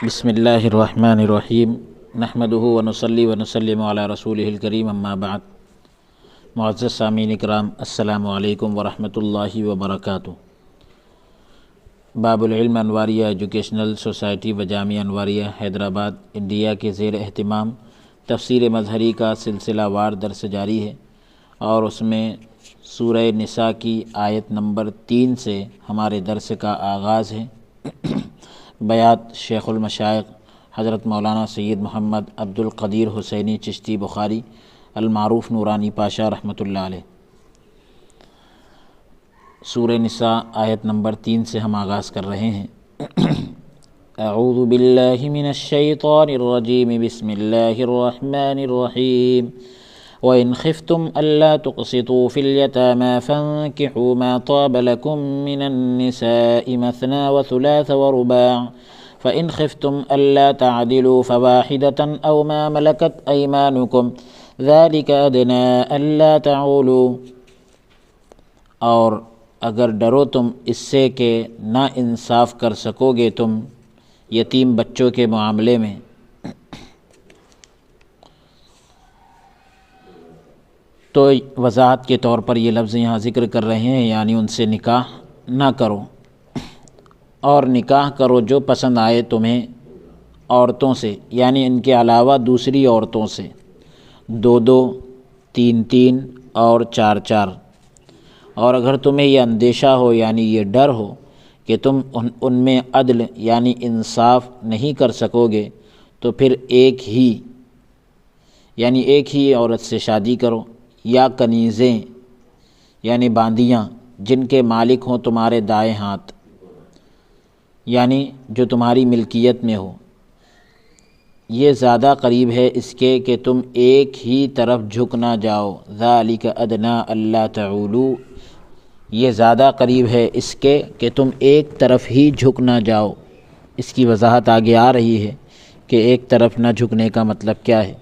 بسم اللہ الرحمن الرحیم نحمدہ ونصلی ونسلم علی رسولہ الکریم اما بعد۔ معزز سامعین اکرام، السلام علیکم ورحمۃ اللہ وبرکاتہ۔ باب العلم انواریہ ایجوکیشنل سوسائٹی و جامعہ انواریہ حیدرآباد انڈیا کے زیر اہتمام تفسیر مظہری کا سلسلہ وار درس جاری ہے، اور اس میں سورہ نساء کی آیت نمبر 3 سے ہمارے درس کا آغاز ہے۔ بیات شیخ المشائخ حضرت مولانا سید محمد عبد القدیر حسینی چشتی بخاری المعروف نورانی پاشا رحمۃ اللہ علیہ۔ سورہ نساء آیت نمبر 3 سے ہم آغاز کر رہے ہیں۔ اعوذ باللہ من الشیطان الرجیم، بسم اللہ الرحمن الرحیم۔ وَإِنْ خِفْتُمْ أَلَّا تُقْسِطُوا فِي الْيَتَامَى فَانكِحُوا مَا طَابَ لَكُم مِّنَ النِّسَاءِ مَثْنَىٰ وَثُلَاثَ وَرُبَاعَ فَإِنْ خِفْتُمْ أَلَّا تَعْدِلُوا فَوَاحِدَةً أَوْ مَا مَلَكَتْ أَيْمَانُكُمْ ذَلِكَ أَدْنَىٰ أَلَّا تَعُولُوا۔ اور اگر ڈرو تم اس سے کہ نا انصاف کر سکو گے تم یتیم بچوں کے معاملے میں، تو وضاحت کے طور پر یہ لفظ یہاں ذکر کر رہے ہیں، یعنی ان سے نکاح نہ کرو، اور نکاح کرو جو پسند آئے تمہیں عورتوں سے، یعنی ان کے علاوہ دوسری عورتوں سے، 2 3 اور 4۔ اور اگر تمہیں یہ اندیشہ ہو، یعنی یہ ڈر ہو کہ تم ان میں عدل یعنی انصاف نہیں کر سکو گے، تو پھر ایک ہی عورت سے شادی کرو، یا کنیزیں یعنی باندیاں جن کے مالک ہوں تمہارے دائیں ہاتھ، یعنی جو تمہاری ملکیت میں ہو۔ یہ زیادہ قریب ہے اس کے کہ تم ایک ہی طرف جھک نہ جاؤ، ذالک ادنیٰ الا تعولوا۔ یہ زیادہ قریب ہے اس کے کہ تم ایک طرف ہی جھک نہ جاؤ۔ اس کی وضاحت آگے آ رہی ہے کہ ایک طرف نہ جھکنے کا مطلب کیا ہے۔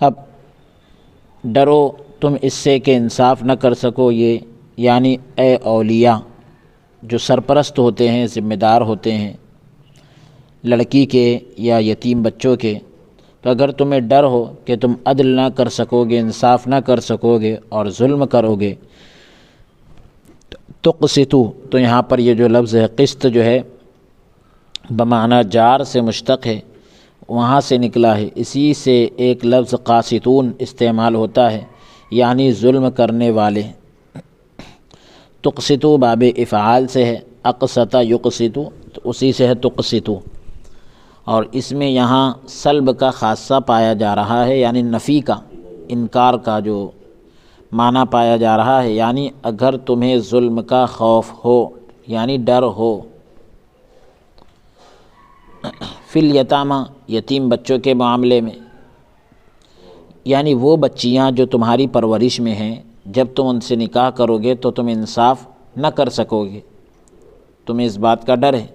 اب ڈرو تم اس سے کہ انصاف نہ کر سکو، یہ یعنی اے اولیاء جو سرپرست ہوتے ہیں، ذمہ دار ہوتے ہیں لڑکی کے یا یتیم بچوں کے، تو اگر تمہیں ڈر ہو کہ تم عدل نہ کر سکو گے، انصاف نہ کر سکو گے اور ظلم کرو گے، تقسطوا، تو یہاں پر یہ جو لفظ ہے قسط جو ہے بمعنی جار سے مشتق ہے، وہاں سے نکلا ہے۔ اسی سے ایک لفظ قاسطون استعمال ہوتا ہے، یعنی ظلم کرنے والے۔ تقسطوا باب افعال سے ہے، اقسط یقسط، تو اسی سے ہے تقسطوا۔ اور اس میں یہاں سلب کا خاصہ پایا جا رہا ہے، یعنی نفی کا، انکار کا جو معنی پایا جا رہا ہے، یعنی اگر تمہیں ظلم کا خوف ہو، یعنی ڈر ہو۔ فی الیتامى، یتیم بچوں کے معاملے میں، یعنی وہ بچیاں جو تمہاری پرورش میں ہیں، جب تم ان سے نکاح کرو گے تو تم انصاف نہ کر سکو گے، تمہیں اس بات کا ڈر ہے۔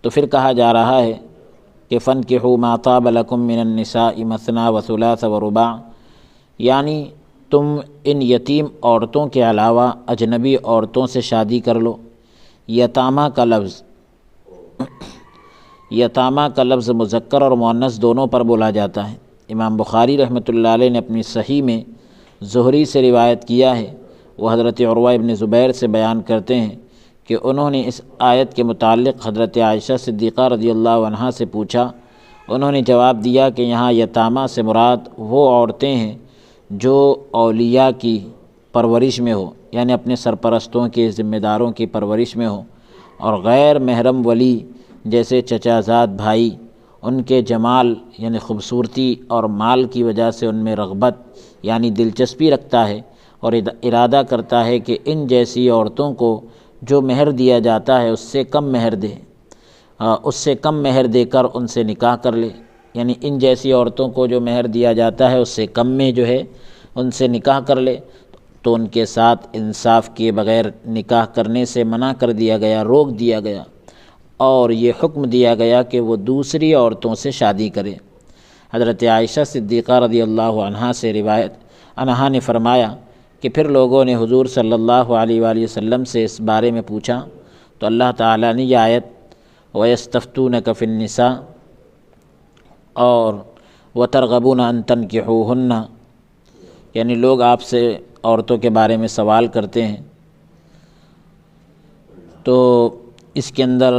تو پھر کہا جا رہا ہے کہ فَانكِحُوا مَا طَابَ لَكُم مِّنَ النِّسَاءِ مَثْنَىٰ وَثُلَاثَ وَرُبَاعَ، یعنی تم ان یتیم عورتوں کے علاوہ اجنبی عورتوں سے شادی کر لو۔ یتامہ کا لفظ مذکر اور مؤنث دونوں پر بولا جاتا ہے۔ امام بخاری رحمۃ اللہ علیہ نے اپنی صحیح میں زہری سے روایت کیا ہے، وہ حضرت عروہ ابن زبیر سے بیان کرتے ہیں کہ انہوں نے اس آیت کے متعلق حضرت عائشہ صدیقہ رضی اللہ عنہا سے پوچھا۔ انہوں نے جواب دیا کہ یہاں یتامہ سے مراد وہ عورتیں ہیں جو اولیاء کی پرورش میں ہو، یعنی اپنے سرپرستوں کے ذمہ داروں کی پرورش میں ہو، اور غیر محرم ولی جیسے چچا زاد بھائی ان کے جمال یعنی خوبصورتی اور مال کی وجہ سے ان میں رغبت یعنی دلچسپی رکھتا ہے، اور ارادہ کرتا ہے کہ ان جیسی عورتوں کو جو مہر دیا جاتا ہے اس سے کم مہر دے کر ان سے نکاح کر لے، یعنی ان جیسی عورتوں کو جو مہر دیا جاتا ہے اس سے کم میں جو ہے ان سے نکاح کر لے، تو ان کے ساتھ انصاف کیے بغیر نکاح کرنے سے منع کر دیا گیا، روک دیا گیا، اور یہ حکم دیا گیا کہ وہ دوسری عورتوں سے شادی کرے۔ حضرت عائشہ صدیقہ رضی اللہ عنہا سے روایت، انہا نے فرمایا کہ پھر لوگوں نے حضور صلی اللہ علیہ وآلہ وسلم سے اس بارے میں پوچھا، تو اللہ تعالیٰ نے یہ آیت وَيَسْتَفْتُونَكَ فِي النِّسَاءِ اور وَتَرْغَبُونَ أَن تَنكِحُوهُنَّ، یعنی لوگ آپ سے عورتوں کے بارے میں سوال کرتے ہیں۔ تو اس کے اندر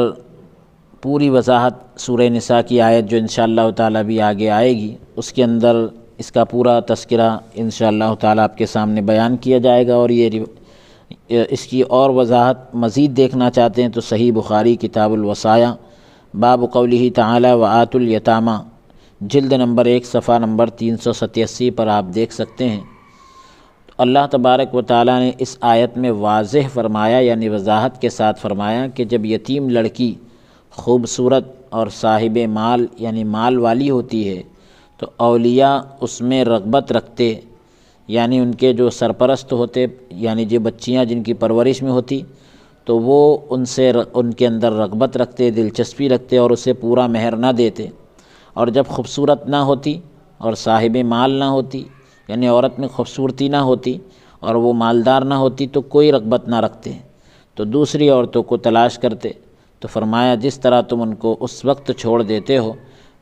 پوری وضاحت سورہ نساء کی آیت جو انشاءاللہ تعالیٰ بھی آگے آئے گی، اس کے اندر اس کا پورا تذکرہ انشاءاللہ تعالیٰ آپ کے سامنے بیان کیا جائے گا۔ اور اس کی اور وضاحت مزید دیکھنا چاہتے ہیں تو صحیح بخاری کتاب الوصایا باب قولہ تعالی وآتوا الیتامی جلد نمبر 1 صفحہ نمبر 387 پر آپ دیکھ سکتے ہیں۔ اللہ تبارک و تعالیٰ نے اس آیت میں واضح فرمایا، یعنی وضاحت کے ساتھ فرمایا کہ جب یتیم لڑکی خوبصورت اور صاحب مال یعنی مال والی ہوتی ہے تو اولیاء اس میں رغبت رکھتے، یعنی ان کے جو سرپرست ہوتے، یعنی جو بچیاں جن کی پرورش میں ہوتی تو وہ ان کے اندر رغبت رکھتے، دلچسپی رکھتے اور اسے پورا مہر نہ دیتے۔ اور جب خوبصورت نہ ہوتی اور صاحب مال نہ ہوتی، یعنی عورت میں خوبصورتی نہ ہوتی اور وہ مالدار نہ ہوتی تو کوئی رغبت نہ رکھتے، تو دوسری عورتوں کو تلاش کرتے۔ تو فرمایا جس طرح تم ان کو اس وقت چھوڑ دیتے ہو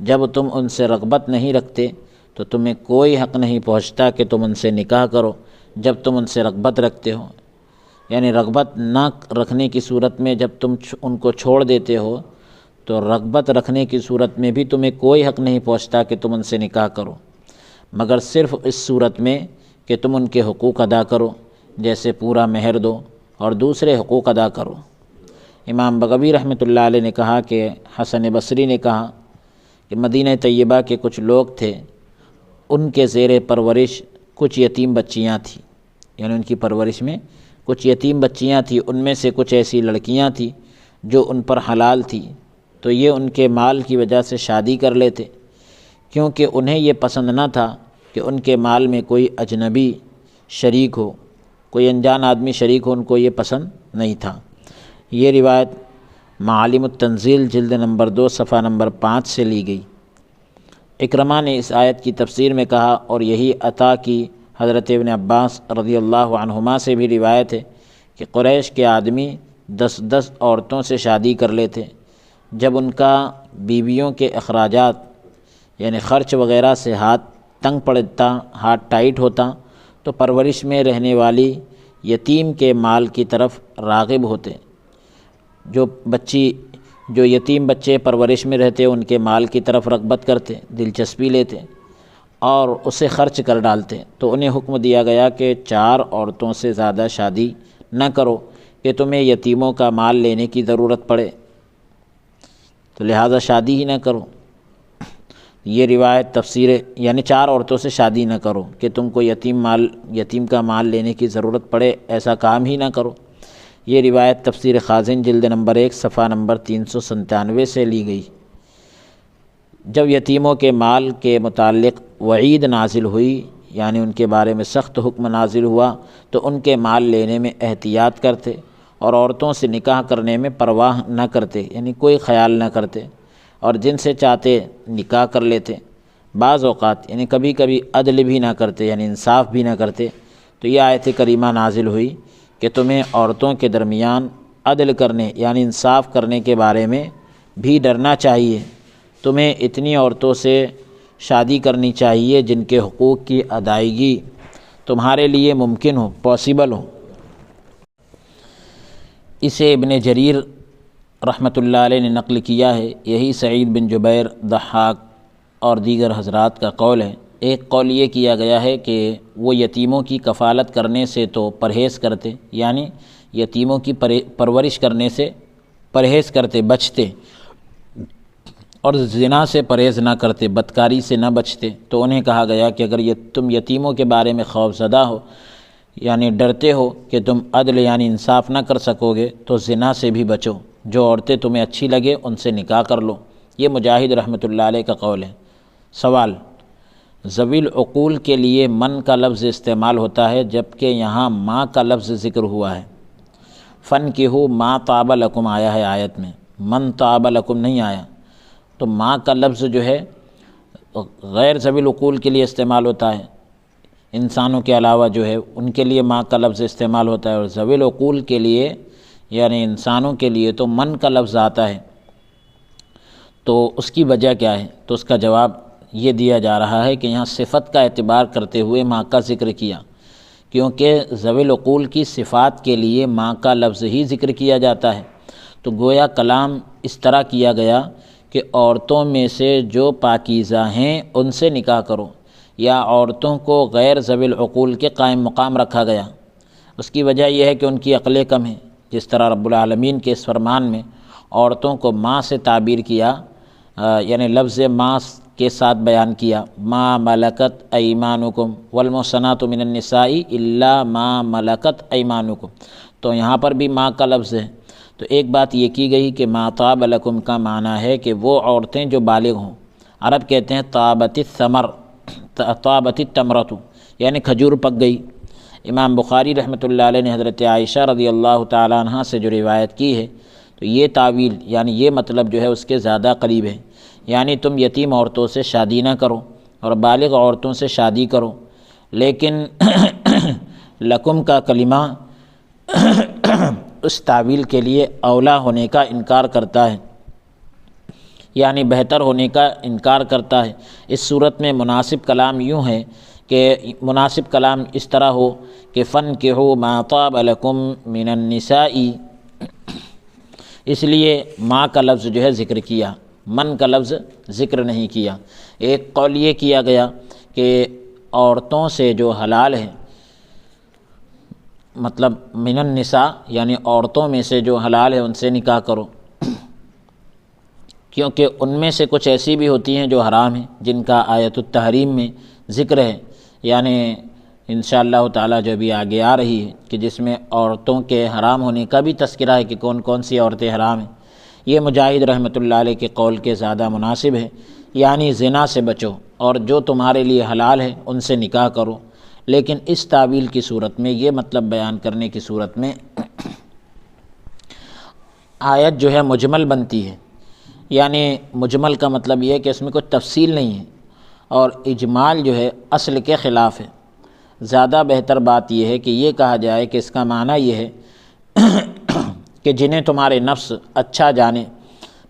جب تم ان سے رغبت نہیں رکھتے تو تمہیں کوئی حق نہیں پہنچتا کہ تم ان سے نکاح کرو جب تم ان سے رغبت رکھتے ہو، یعنی رغبت نہ رکھنے کی صورت میں جب تم ان کو چھوڑ دیتے ہو تو رغبت رکھنے کی صورت میں بھی تمہیں کوئی حق نہیں پہنچتا کہ تم ان سے نکاح کرو، مگر صرف اس صورت میں کہ تم ان کے حقوق ادا کرو، جیسے پورا مہر دو اور دوسرے حقوق ادا کرو۔ امام بغوی رحمۃ اللہ علیہ نے کہا کہ حسن بصری نے کہا کہ مدینہ طیبہ کے کچھ لوگ تھے، ان کے زیر پرورش کچھ یتیم بچیاں تھیں، یعنی ان کی پرورش میں کچھ یتیم بچیاں تھیں، ان میں سے کچھ ایسی لڑکیاں تھیں جو ان پر حلال تھی، تو یہ ان کے مال کی وجہ سے شادی کر لیتے، کیونکہ انہیں یہ پسند نہ تھا کہ ان کے مال میں کوئی اجنبی شریک ہو، کوئی انجان آدمی شریک ہو، ان کو یہ پسند نہیں تھا۔ یہ روایت معالم التنزیل جلد نمبر 2 صفحہ نمبر 5 سے لی گئی۔ اکرمہ نے اس آیت کی تفسیر میں کہا، اور یہی عطا کی حضرت ابن عباس رضی اللہ عنہما سے بھی روایت ہے کہ قریش کے آدمی 10 عورتوں سے شادی کر لیتے، جب ان کا بیویوں کے اخراجات یعنی خرچ وغیرہ سے ہاتھ تنگ پڑتا، ہاتھ ٹائٹ ہوتا تو پرورش میں رہنے والی یتیم کے مال کی طرف راغب ہوتے۔ جو یتیم بچے پرورش میں رہتے ان کے مال کی طرف رغبت کرتے، دلچسپی لیتے اور اسے خرچ کر ڈالتے، تو انہیں حکم دیا گیا کہ 4 عورتوں سے زیادہ شادی نہ کرو کہ تمہیں یتیموں کا مال لینے کی ضرورت پڑے، تو لہذا شادی ہی نہ کرو۔ یہ روایت تفسیر یعنی 4 عورتوں سے شادی نہ کرو کہ تم کو یتیم کا مال لینے کی ضرورت پڑے، ایسا کام ہی نہ کرو۔ یہ روایت تفسیر خازن جلد نمبر 1 صفحہ نمبر 397 سے لی گئی۔ جب یتیموں کے مال کے متعلق وعید نازل ہوئی، یعنی ان کے بارے میں سخت حکم نازل ہوا، تو ان کے مال لینے میں احتیاط کرتے اور عورتوں سے نکاح کرنے میں پرواہ نہ کرتے، یعنی کوئی خیال نہ کرتے، اور جن سے چاہتے نکاح کر لیتے۔ بعض اوقات یعنی کبھی کبھی عدل بھی نہ کرتے، یعنی انصاف بھی نہ کرتے، تو یہ آیت کریمہ نازل ہوئی کہ تمہیں عورتوں کے درمیان عدل کرنے یعنی انصاف کرنے کے بارے میں بھی ڈرنا چاہیے، تمہیں اتنی عورتوں سے شادی کرنی چاہیے جن کے حقوق کی ادائیگی تمہارے لیے ممکن ہو، پاسبل ہو۔ اسے ابن جریر رحمۃ اللہ علیہ نے نقل کیا ہے، یہی سعید بن جبیر، ضحاک اور دیگر حضرات کا قول ہے۔ ایک قول یہ کیا گیا ہے کہ وہ یتیموں کی کفالت کرنے سے تو پرہیز کرتے، یعنی یتیموں کی پرورش کرنے سے پرہیز کرتے، بچتے، اور زنا سے پرہیز نہ کرتے، بدکاری سے نہ بچتے، تو انہیں کہا گیا کہ اگر تم یتیموں کے بارے میں خوف زدہ ہو، یعنی ڈرتے ہو کہ تم عدل یعنی انصاف نہ کر سکو گے، تو زنا سے بھی بچو، جو عورتیں تمہیں اچھی لگے ان سے نکاح کر لو۔ یہ مجاہد رحمۃ اللہ علیہ کا قول ہے۔ سوال: ذوی العقول کے لیے من کا لفظ استعمال ہوتا ہے جبکہ یہاں ما کا لفظ ذکر ہوا ہے۔ فَانْكِحُوا مَا طَابَ لَكُمْ آیا ہے آیت میں، من طَابَ لَكُمْ نہیں آیا، تو ما کا لفظ جو ہے غیر ذوی العقول کے لیے استعمال ہوتا ہے، انسانوں کے علاوہ جو ہے ان کے لیے ما کا لفظ استعمال ہوتا ہے، اور ذوی العقول کے لیے یعنی انسانوں کے لیے تو من کا لفظ آتا ہے۔ تو اس کی وجہ کیا ہے؟ تو اس کا جواب یہ دیا جا رہا ہے کہ یہاں صفت کا اعتبار کرتے ہوئے ماں کا ذکر کیا، کیونکہ ذوی العقول کی صفات کے لیے ماں کا لفظ ہی ذکر کیا جاتا ہے۔ تو گویا کلام اس طرح کیا گیا کہ عورتوں میں سے جو پاکیزہ ہیں ان سے نکاح کرو، یا عورتوں کو غیر ذوی العقول کے قائم مقام رکھا گیا۔ اس کی وجہ یہ ہے کہ ان کی عقلیں کم ہیں، جس طرح رب العالمین کے اس فرمان میں عورتوں کو ماں سے تعبیر کیا، یعنی لفظ ماں کے ساتھ بیان کیا، ما ملکت ایمانکم والمحصنات من النساء الا ما ملکت ایمانکم، تو یہاں پر بھی ماں کا لفظ ہے۔ تو ایک بات یہ کی گئی کہ ما طاب لکم کا معنی ہے کہ وہ عورتیں جو بالغ ہوں۔ عرب کہتے ہیں طابت الثمر، طابت التمرۃ، یعنی کھجور پک گئی۔ امام بخاری رحمۃ اللہ علیہ نے حضرت عائشہ رضی اللہ تعالیٰ عنہ سے جو روایت کی ہے، تو یہ تعویل یعنی یہ مطلب جو ہے اس کے زیادہ قریب ہے، یعنی تم یتیم عورتوں سے شادی نہ کرو اور بالغ عورتوں سے شادی کرو۔ لیکن لکم کا کلمہ اس تعویل کے لیے اولا ہونے کا انکار کرتا ہے، یعنی بہتر ہونے کا انکار کرتا ہے۔ اس صورت میں مناسب کلام یوں ہے کہ مناسب کلام اس طرح ہو کہ فَانْكِحُوا مَا طَابَ لَكُم مِّنَ النِّسَاءِ، اس لیے ماں کا لفظ جو ہے ذکر کیا، من کا لفظ ذکر نہیں کیا۔ ایک قول یہ کیا گیا کہ عورتوں سے جو حلال ہے، مطلب من النساء یعنی عورتوں میں سے جو حلال ہے ان سے نکاح کرو، کیونکہ ان میں سے کچھ ایسی بھی ہوتی ہیں جو حرام ہیں، جن کا آیت التحریم میں ذکر ہے، یعنی انشاءاللہ تعالی جو بھی آگے آ رہی ہے کہ جس میں عورتوں کے حرام ہونے کا بھی تذکرہ ہے کہ کون کون سی عورتیں حرام ہیں۔ یہ مجاہد رحمۃ اللہ علیہ کے قول کے زیادہ مناسب ہے، یعنی زنا سے بچو اور جو تمہارے لیے حلال ہے ان سے نکاح کرو۔ لیکن اس تعویل کی صورت میں، یہ مطلب بیان کرنے کی صورت میں آیت جو ہے مجمل بنتی ہے، یعنی مجمل کا مطلب یہ ہے کہ اس میں کوئی تفصیل نہیں ہے، اور اجمال جو ہے اصل کے خلاف ہے۔ زیادہ بہتر بات یہ ہے کہ یہ کہا جائے کہ اس کا معنی یہ ہے کہ جنہیں تمہارے نفس اچھا جانے،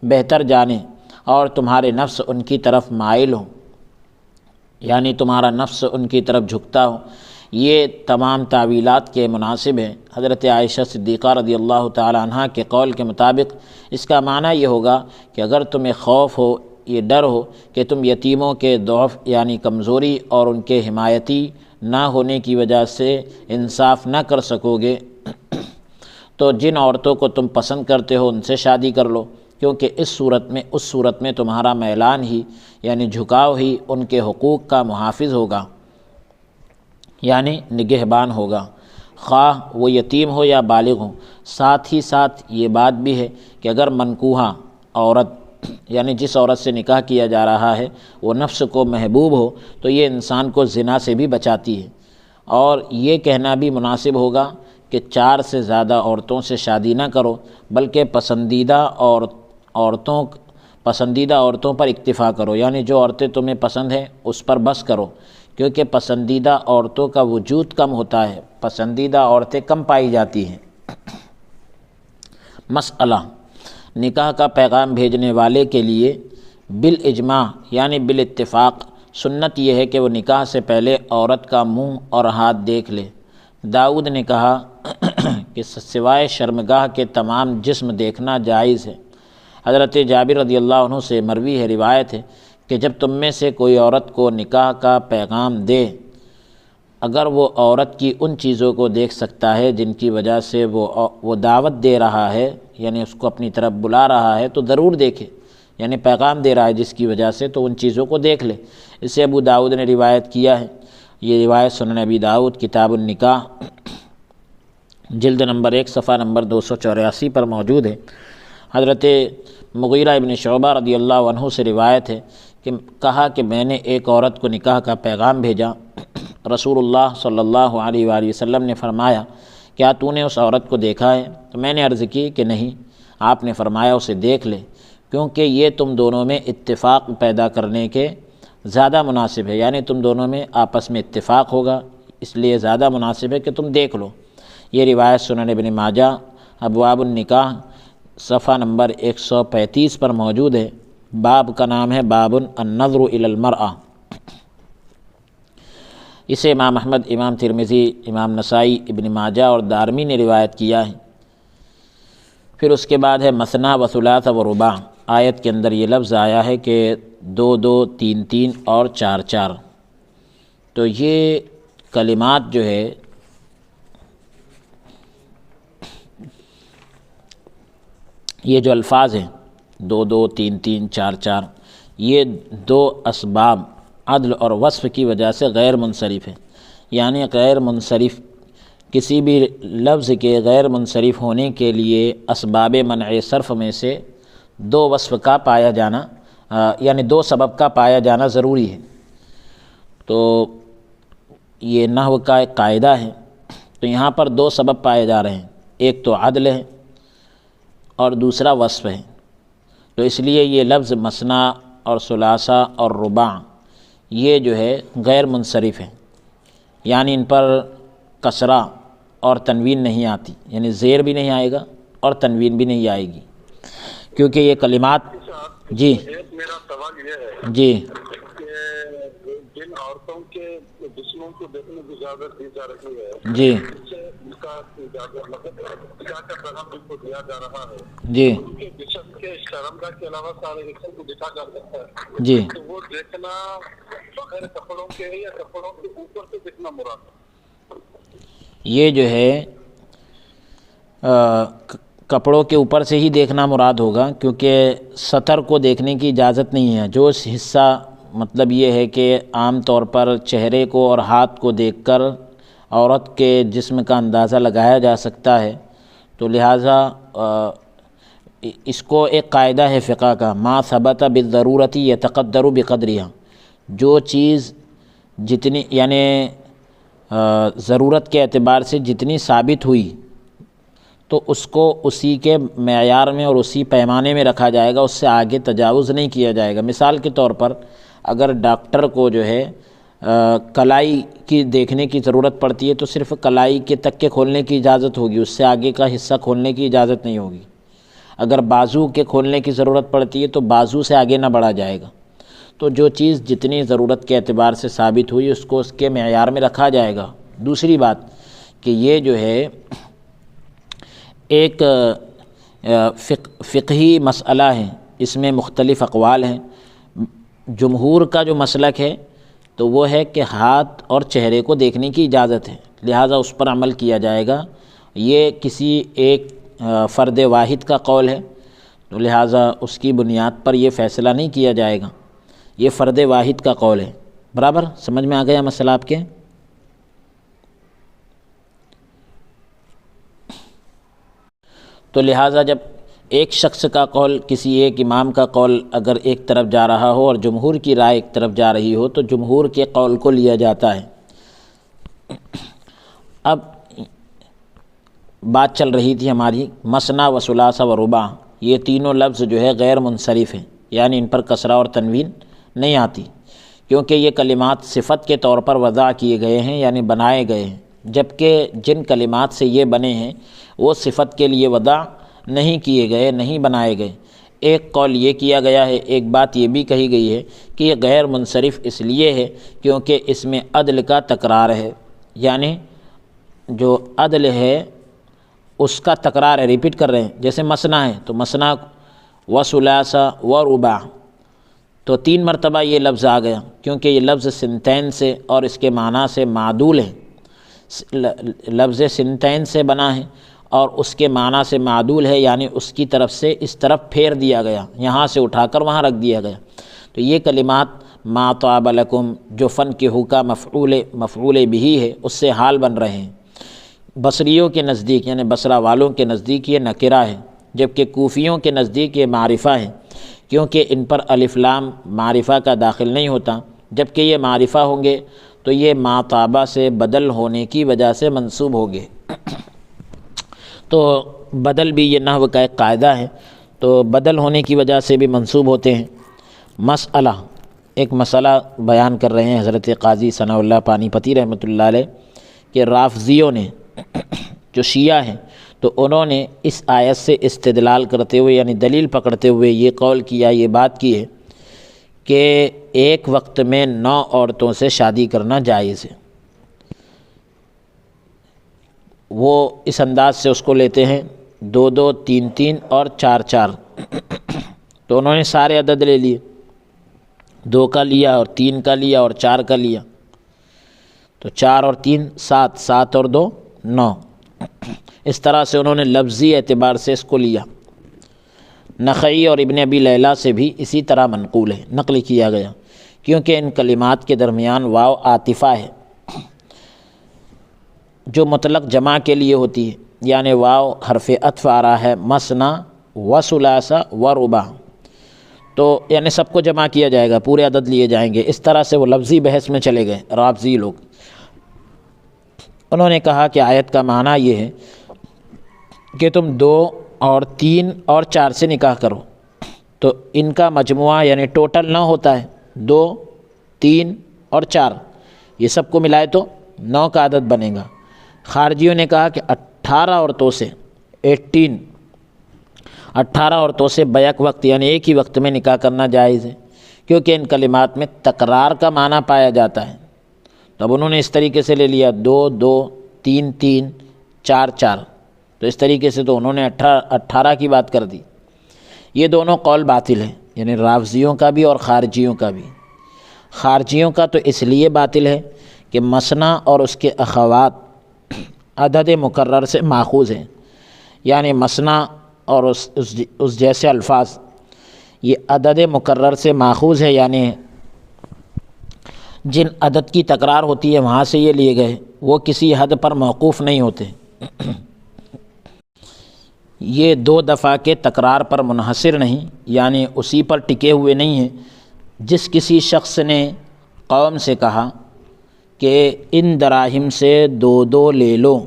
بہتر جانے، اور تمہارے نفس ان کی طرف مائل ہوں، یعنی تمہارا نفس ان کی طرف جھکتا ہو، یہ تمام تعویلات کے مناسب ہیں۔ حضرت عائشہ صدیقہ رضی اللہ تعالی عنہ کے قول کے مطابق اس کا معنی یہ ہوگا کہ اگر تمہیں خوف ہو، یہ ڈر ہو کہ تم یتیموں کے ضعف یعنی کمزوری اور ان کے حمایتی نہ ہونے کی وجہ سے انصاف نہ کر سکو گے، تو جن عورتوں کو تم پسند کرتے ہو ان سے شادی کر لو، کیونکہ اس صورت میں تمہارا میلان ہی یعنی جھکاؤ ہی ان کے حقوق کا محافظ ہوگا، یعنی نگہبان ہوگا، خواہ وہ یتیم ہو یا بالغ ہو۔ ساتھ ہی ساتھ یہ بات بھی ہے کہ اگر منکوحہ عورت یعنی جس عورت سے نکاح کیا جا رہا ہے وہ نفس کو محبوب ہو تو یہ انسان کو زنا سے بھی بچاتی ہے۔ اور یہ کہنا بھی مناسب ہوگا کہ 4 سے زیادہ عورتوں سے شادی نہ کرو، بلکہ پسندیدہ عورتوں پر اکتفا کرو، یعنی جو عورتیں تمہیں پسند ہیں اس پر بس کرو، کیونکہ پسندیدہ عورتوں کا وجود کم ہوتا ہے، پسندیدہ عورتیں کم پائی جاتی ہیں۔ مسئلہ نکاح کا پیغام بھیجنے والے کے لیے بالاجماع یعنی بالاتفاق سنت یہ ہے کہ وہ نکاح سے پہلے عورت کا منہ اور ہاتھ دیکھ لے۔ داؤد نے کہا کہ سوائے شرمگاہ کے تمام جسم دیکھنا جائز ہے۔ حضرت جابر رضی اللہ عنہ سے مروی ہے، روایت ہے کہ جب تم میں سے کوئی عورت کو نکاح کا پیغام دے، اگر وہ عورت کی ان چیزوں کو دیکھ سکتا ہے جن کی وجہ سے وہ دعوت دے رہا ہے، یعنی اس کو اپنی طرف بلا رہا ہے، تو ضرور دیکھے، یعنی پیغام دے رہا ہے جس کی وجہ سے، تو ان چیزوں کو دیکھ لے۔ اسے ابو داؤد نے روایت کیا ہے۔ یہ روایت سنن ابی داؤد کتاب النکاح جلد نمبر 1 صفحہ نمبر 284 پر موجود ہے۔ حضرت مغیرہ ابن شعبہ رضی اللہ عنہ سے روایت ہے کہ کہا کہ میں نے ایک عورت کو نکاح کا پیغام بھیجا، رسول اللہ صلی اللہ علیہ وآلہ وسلم نے فرمایا کیا تو نے اس عورت کو دیکھا ہے؟ تو میں نے عرض کی کہ نہیں۔ آپ نے فرمایا اسے دیکھ لے، کیونکہ یہ تم دونوں میں اتفاق پیدا کرنے کے زیادہ مناسب ہے، یعنی تم دونوں میں آپس میں اتفاق ہوگا، اس لیے زیادہ مناسب ہے کہ تم دیکھ لو۔ یہ روایت سنن ابن ماجہ ابواب النکاح صفحہ نمبر 135 پر موجود ہے۔ باب کا نام ہے باب النظر الی المرأة۔ اسے امام احمد، امام ترمذی، امام نسائی، ابن ماجہ اور دارمی نے روایت کیا ہے۔ پھر اس کے بعد ہے مثنیٰ و ثلاث و رباع۔ آیت کے اندر یہ لفظ آیا ہے کہ 2 2 3 3 اور 4 4۔ تو یہ کلمات جو ہے یہ جو الفاظ ہیں 2 2 3 3 4 4، یہ 2 اسباب عدل اور وصف کی وجہ سے غیر منصرف ہیں۔ یعنی غیر منصرف کسی بھی لفظ کے غیر منصرف ہونے کے لیے اسباب منع صرف میں سے 2 وصف کا پایا جانا یعنی 2 سبب کا پایا جانا ضروری ہے۔ تو یہ نحو کا ایک قاعدہ ہے۔ تو یہاں پر 2 سبب پائے جا رہے ہیں، ایک تو عدل ہے اور دوسرا وصف ہے۔ تو اس لیے یہ لفظ مثنیٰ اور ثلاثہ اور رباع یہ جو ہے غیر منصرف ہے، یعنی ان پر کسرہ اور تنوین نہیں آتی، یعنی زیر بھی نہیں آئے گا اور تنوین بھی نہیں آئے گی، کیونکہ یہ کلمات جی میرا سوال یہ ہے جی کہ جن عورتوں کے جسموں کو دیکھنے کی اجازت دی جا رہی ہے جی اس سے ان کا اجازت مطلب کیا پیغام ان کو دیا جا رہا ہے جی ان کے جسم کے شرمگاہ کے علاوہ سارے جسم کو دکھا جا سکتا ہے، جی تو وہ دیکھنا بغیر کپڑوں کے یا کپڑوں کے اوپر سے دیکھنا مراد ہے؟ یہ جو ہے کپڑوں کے اوپر سے ہی دیکھنا مراد ہوگا، کیونکہ سطر کو دیکھنے کی اجازت نہیں ہے۔ جو حصہ مطلب یہ ہے کہ عام طور پر چہرے کو اور ہاتھ کو دیکھ کر عورت کے جسم کا اندازہ لگایا جا سکتا ہے، تو لہٰذا اس کو ایک قاعدہ ہے فقہ کا، ما ثبت بالضرورت یتقدر بقدرها۔ جو چیز جتنی یعنی ضرورت کے اعتبار سے جتنی ثابت ہوئی تو اس کو اسی کے معیار میں اور اسی پیمانے میں رکھا جائے گا، اس سے آگے تجاوز نہیں کیا جائے گا۔ مثال کے طور پر اگر ڈاکٹر کو جو ہے کلائی کی دیکھنے کی ضرورت پڑتی ہے تو صرف کلائی کے تک کے کھولنے کی اجازت ہوگی، اس سے آگے کا حصہ کھولنے کی اجازت نہیں ہوگی۔ اگر بازو کے کھولنے کی ضرورت پڑتی ہے تو بازو سے آگے نہ بڑھا جائے گا۔ تو جو چیز جتنی ضرورت کے اعتبار سے ثابت ہوئی اس کو اس کے معیار میں رکھا جائے گا۔ دوسری بات کہ یہ جو ہے ایک فقہی مسئلہ ہے، اس میں مختلف اقوال ہیں۔ جمہور کا جو مسلک ہے تو وہ ہے کہ ہاتھ اور چہرے کو دیکھنے کی اجازت ہے، لہٰذا اس پر عمل کیا جائے گا۔ یہ کسی ایک فرد واحد کا قول ہے تو لہٰذا اس کی بنیاد پر یہ فیصلہ نہیں کیا جائے گا، یہ فرد واحد کا قول ہے۔ برابر سمجھ میں آ گیا مسئلہ آپ کے؟ تو لہٰذا جب ایک شخص کا قول، کسی ایک امام کا قول اگر ایک طرف جا رہا ہو اور جمہور کی رائے ایک طرف جا رہی ہو تو جمہور کے قول کو لیا جاتا ہے۔ اب بات چل رہی تھی ہماری مثنیٰ و ثلاثہ و رباع، یہ تینوں لفظ جو ہے غیر منصرف ہیں، یعنی ان پر کسرہ اور تنوین نہیں آتی، کیونکہ یہ کلمات صفت کے طور پر وضع کیے گئے ہیں، یعنی بنائے گئے ہیں، جبکہ جن کلمات سے یہ بنے ہیں وہ صفت کے لیے وضع نہیں کیے گئے، نہیں بنائے گئے۔ ایک قول یہ کیا گیا ہے، ایک بات یہ بھی کہی گئی ہے کہ یہ غیر منصرف اس لیے ہے کیونکہ اس میں عدل کا تکرار ہے، یعنی جو عدل ہے اس کا تکرار ہے، ریپیٹ کر رہے ہیں۔ جیسے مثنیٰ ہے تو مثنیٰ و ثلاثہ و رباع، تو 3 مرتبہ یہ لفظ آ گیا کیونکہ یہ لفظ سنتین سے اور اس کے معنی سے معدول ہے۔ لفظ سنتین سے بنا ہے اور اس کے معنی سے معدول ہے، یعنی اس کی طرف سے اس طرف پھیر دیا گیا، یہاں سے اٹھا کر وہاں رکھ دیا گیا۔ تو یہ کلمات ما طاب لکم جو فن کے کا مفعول بھی ہے اس سے حال بن رہے ہیں۔ بصریوں کے نزدیک یعنی بصرہ والوں کے نزدیک یہ نکرہ ہے، جبکہ کوفیوں کے نزدیک یہ معرفہ ہے، کیونکہ ان پر الف لام معرفہ کا داخل نہیں ہوتا، جبکہ یہ معرفہ ہوں گے تو یہ ما طابہ سے بدل ہونے کی وجہ سے منصوب ہوں گے۔ تو بدل بھی یہ نحو کا ایک قاعدہ ہے، تو بدل ہونے کی وجہ سے بھی منصوب ہوتے ہیں۔ مسئلہ، ایک مسئلہ بیان کر رہے ہیں حضرت قاضی ثناء اللہ پانی پتی رحمۃ اللہ علیہ کہ رافضیوں نے جو شیعہ ہیں تو انہوں نے اس آیت سے استدلال کرتے ہوئے یعنی دلیل پکڑتے ہوئے یہ قول کیا، یہ بات کی ہے کہ ایک وقت میں 9 عورتوں سے شادی کرنا جائز ہے۔ وہ اس انداز سے اس کو لیتے ہیں 2 2 3 3 اور 4 4، تو انہوں نے سارے عدد لے لیے، 2 کا لیا اور 3 کا لیا اور 4 کا لیا، تو 4 اور 3 7، 7 اور 2 9۔ اس طرح سے انہوں نے لفظی اعتبار سے اس کو لیا۔ نخعی اور ابن ابی لیلہ سے بھی اسی طرح منقول ہے، نقل کیا گیا، کیونکہ ان کلمات کے درمیان واو عاطفہ ہے جو مطلق جمع کے لیے ہوتی ہے، یعنی واو حرف عطف آ رہا ہے، مثنا و ثلاثہ و رباع، تو یعنی سب کو جمع کیا جائے گا، پورے عدد لیے جائیں گے۔ اس طرح سے وہ لفظی بحث میں چلے گئے رافضی لوگ۔ انہوں نے کہا کہ آیت کا معنی یہ ہے کہ تم 2 اور 3 اور 4 سے نکاح کرو، تو ان کا مجموعہ یعنی ٹوٹل 9 ہوتا ہے، 2 3 اور 4، یہ سب کو ملائے تو 9 کا عدد بنے گا۔ خارجیوں نے کہا کہ 18 عورتوں سے 18 عورتوں سے بیک وقت یعنی ایک ہی وقت میں نکاح کرنا جائز ہے، کیونکہ ان کلمات میں تکرار کا معنی پایا جاتا ہے۔ تب انہوں نے اس طریقے سے لے لیا 2 2 3 3 4 4، تو اس طریقے سے تو انہوں نے 18 کی بات کر دی۔ یہ دونوں قول باطل ہیں، یعنی رافضیوں کا بھی اور خارجیوں کا بھی۔ خارجیوں کا تو اس لیے باطل ہے کہ مثنی اور اس کے اخوات عدد مکرر سے ماخوذ ہیں، یعنی مثنی اور اس جیسے الفاظ یہ عدد مکرر سے ماخوذ ہے، یعنی جن عدد کی تکرار ہوتی ہے وہاں سے یہ لیے گئے، وہ کسی حد پر موقوف نہیں ہوتے، یہ 2 دفعہ کے تکرار پر منحصر نہیں، یعنی اسی پر ٹکے ہوئے نہیں ہیں۔ جس کسی شخص نے قوم سے کہا کہ ان دراہم سے 2 2 لے لو،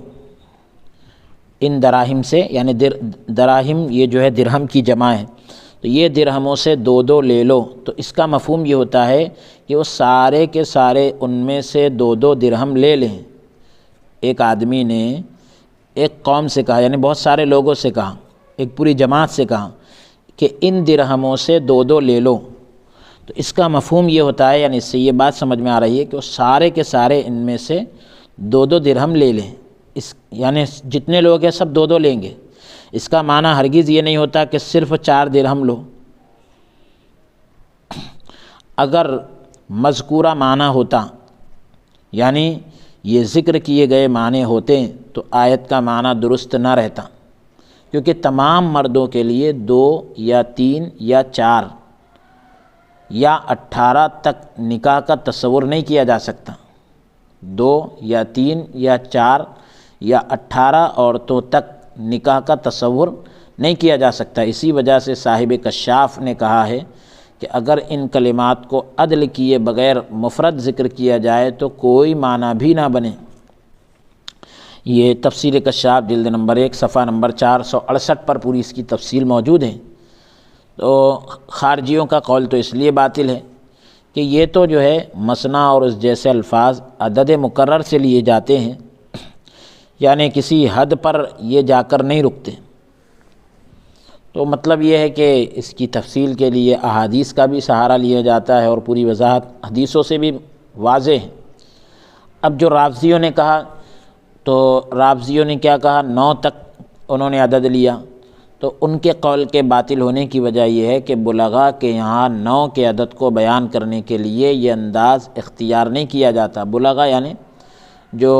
ان دراہم سے یعنی دراہم یہ جو ہے درہم کی جمع ہے، تو یہ درہموں سے 2 2 لے لو، تو اس کا مفہوم یہ ہوتا ہے کہ وہ سارے کے سارے ان میں سے 2 2 درہم لے لیں۔ ایک آدمی نے ایک قوم سے کہا، یعنی بہت سارے لوگوں سے کہا، ایک پوری جماعت سے کہا کہ ان درہموں سے 2 2 لے لو، تو اس کا مفہوم یہ ہوتا ہے، یعنی اس سے یہ بات سمجھ میں آ رہی ہے کہ وہ سارے کے سارے ان میں سے 2 2 درہم لے لیں، یعنی جتنے لوگ ہیں سب 2 2 لیں گے۔ اس کا معنی ہرگز یہ نہیں ہوتا کہ صرف 4 درہم لو۔ اگر مذکورہ معنی ہوتا، یعنی یہ ذکر کیے گئے معنی ہوتے تو آیت کا معنی درست نہ رہتا، کیونکہ تمام مردوں کے لیے 2 یا 3 یا 4 یا 18 تک نکاح کا تصور نہیں کیا جا سکتا۔ 2 یا 3 یا 4 یا 18 عورتوں تک نکاح کا تصور نہیں کیا جا سکتا۔ اسی وجہ سے صاحب کشاف نے کہا ہے کہ اگر ان کلمات کو عدل کیے بغیر مفرد ذکر کیا جائے تو کوئی معنی بھی نہ بنے۔ یہ تفسیر کشاف جلد نمبر 1 صفحہ نمبر 468 پر پوری اس کی تفصیل موجود ہے۔ تو خارجیوں کا قول تو اس لیے باطل ہے کہ یہ تو جو ہے مثنی اور اس جیسے الفاظ عدد مکرر سے لیے جاتے ہیں، یعنی کسی حد پر یہ جا کر نہیں رکتے۔ تو مطلب یہ ہے کہ اس کی تفصیل کے لیے احادیث کا بھی سہارا لیا جاتا ہے اور پوری وضاحت حدیثوں سے بھی واضح ہے۔ اب جو رافضیوں نے کہا، تو رافضیوں نے کیا کہا، 9 تک انہوں نے عدد لیا، تو ان کے قول کے باطل ہونے کی وجہ یہ ہے کہ بلغاء کے یہاں 9 کے عدد کو بیان کرنے کے لیے یہ انداز اختیار نہیں کیا جاتا۔ بلغاء یعنی جو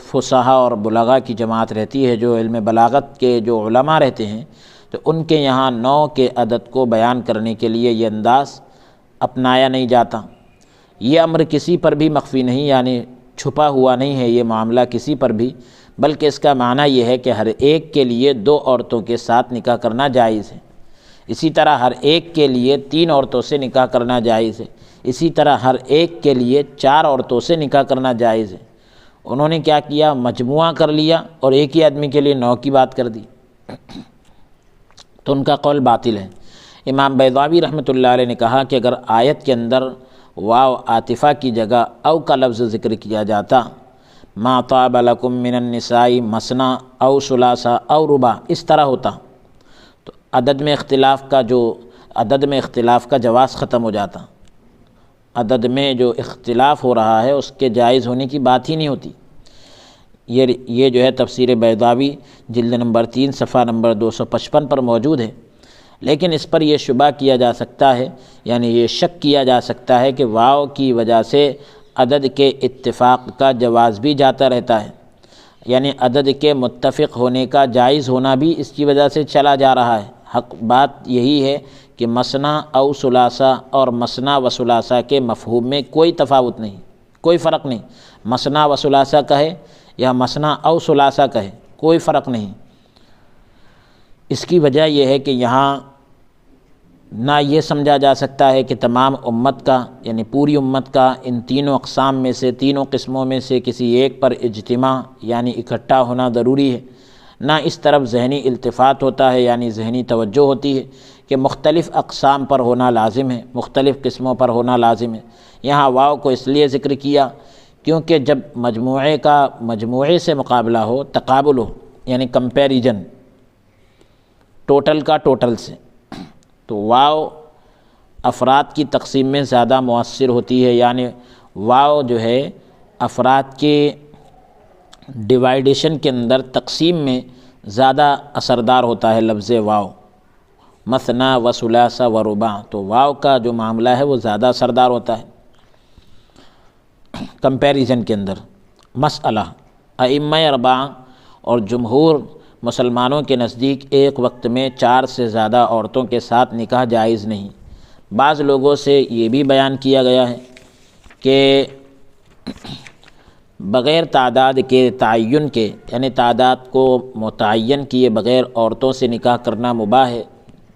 فصحاء اور بلغاء کی جماعت رہتی ہے، جو علم بلاغت کے جو علماء رہتے ہیں، تو ان کے یہاں 9 کے عدد کو بیان کرنے کے لیے یہ انداز اپنایا نہیں جاتا۔ یہ امر کسی پر بھی مخفی نہیں، یعنی چھپا ہوا نہیں ہے یہ معاملہ کسی پر بھی، بلکہ اس کا معنی یہ ہے کہ ہر ایک کے لیے 2 عورتوں کے ساتھ نکاح کرنا جائز ہے۔ اسی طرح ہر ایک کے لیے 3 عورتوں سے نکاح کرنا جائز ہے۔ اسی طرح ہر ایک کے لیے 4 عورتوں سے نکاح کرنا جائز ہے۔ انہوں نے کیا کیا، مجموعہ کر لیا اور ایک ہی آدمی کے لیے 9 کی بات کر دی، تو ان کا قول باطل ہے۔ امام بیضاوی رحمۃ اللہ علیہ نے کہا کہ اگر آیت کے اندر واو عاطفہ کی جگہ او کا لفظ ذکر کیا جاتا، ما طاب لکم من النساء مثنی او ثلاثا او رباع، اس طرح ہوتا تو عدد میں اختلاف کا جواز ختم ہو جاتا، عدد میں جو اختلاف ہو رہا ہے اس کے جائز ہونے کی بات ہی نہیں ہوتی۔ یہ جو ہے تفسیر بیضاوی جلد نمبر 3 صفحہ نمبر 255 پر موجود ہے۔ لیکن اس پر یہ شبہ کیا جا سکتا ہے، یعنی یہ شک کیا جا سکتا ہے کہ واو کی وجہ سے عدد کے اتفاق کا جواز بھی جاتا رہتا ہے، یعنی عدد کے متفق ہونے کا جائز ہونا بھی اس کی وجہ سے چلا جا رہا ہے۔ حق بات یہی ہے کہ مثنی او ثلاثہ اور مثنی و ثلاثہ کے مفہوم میں کوئی تفاوت نہیں، کوئی فرق نہیں، مثنی و ثلاثہ کہے یا مثنی او ثلاثہ کہے کوئی فرق نہیں۔ اس کی وجہ یہ ہے کہ یہاں نہ یہ سمجھا جا سکتا ہے کہ تمام امت کا، یعنی پوری امت کا ان تینوں اقسام میں سے، تینوں قسموں میں سے کسی ایک پر اجتماع یعنی اکٹھا ہونا ضروری ہے، نہ اس طرف ذہنی التفات ہوتا ہے، یعنی ذہنی توجہ ہوتی ہے کہ مختلف اقسام پر ہونا لازم ہے، مختلف قسموں پر ہونا لازم ہے۔ یہاں واو کو اس لیے ذکر کیا کیونکہ جب مجموعے کا مجموعے سے مقابلہ ہو، تقابل ہو، یعنی کمپیریجن ٹوٹل کا ٹوٹل سے، تو واو افراد کی تقسیم میں زیادہ مؤثر ہوتی ہے، یعنی واو جو ہے افراد کے ڈیوائیڈیشن کے اندر تقسیم میں زیادہ اثردار ہوتا ہے لفظ واو، مثنی و ثلاثہ و رباع، تو واو کا جو معاملہ ہے وہ زیادہ اثردار ہوتا ہے کمپیریزن کے اندر۔ مسئلہ ائمہ اربعہ اور جمہور مسلمانوں کے نزدیک ایک وقت میں 4 سے زیادہ عورتوں کے ساتھ نکاح جائز نہیں۔ بعض لوگوں سے یہ بھی بیان کیا گیا ہے کہ بغیر تعداد کے تعین کے، یعنی تعداد کو متعین کیے بغیر عورتوں سے نکاح کرنا مباح ہے،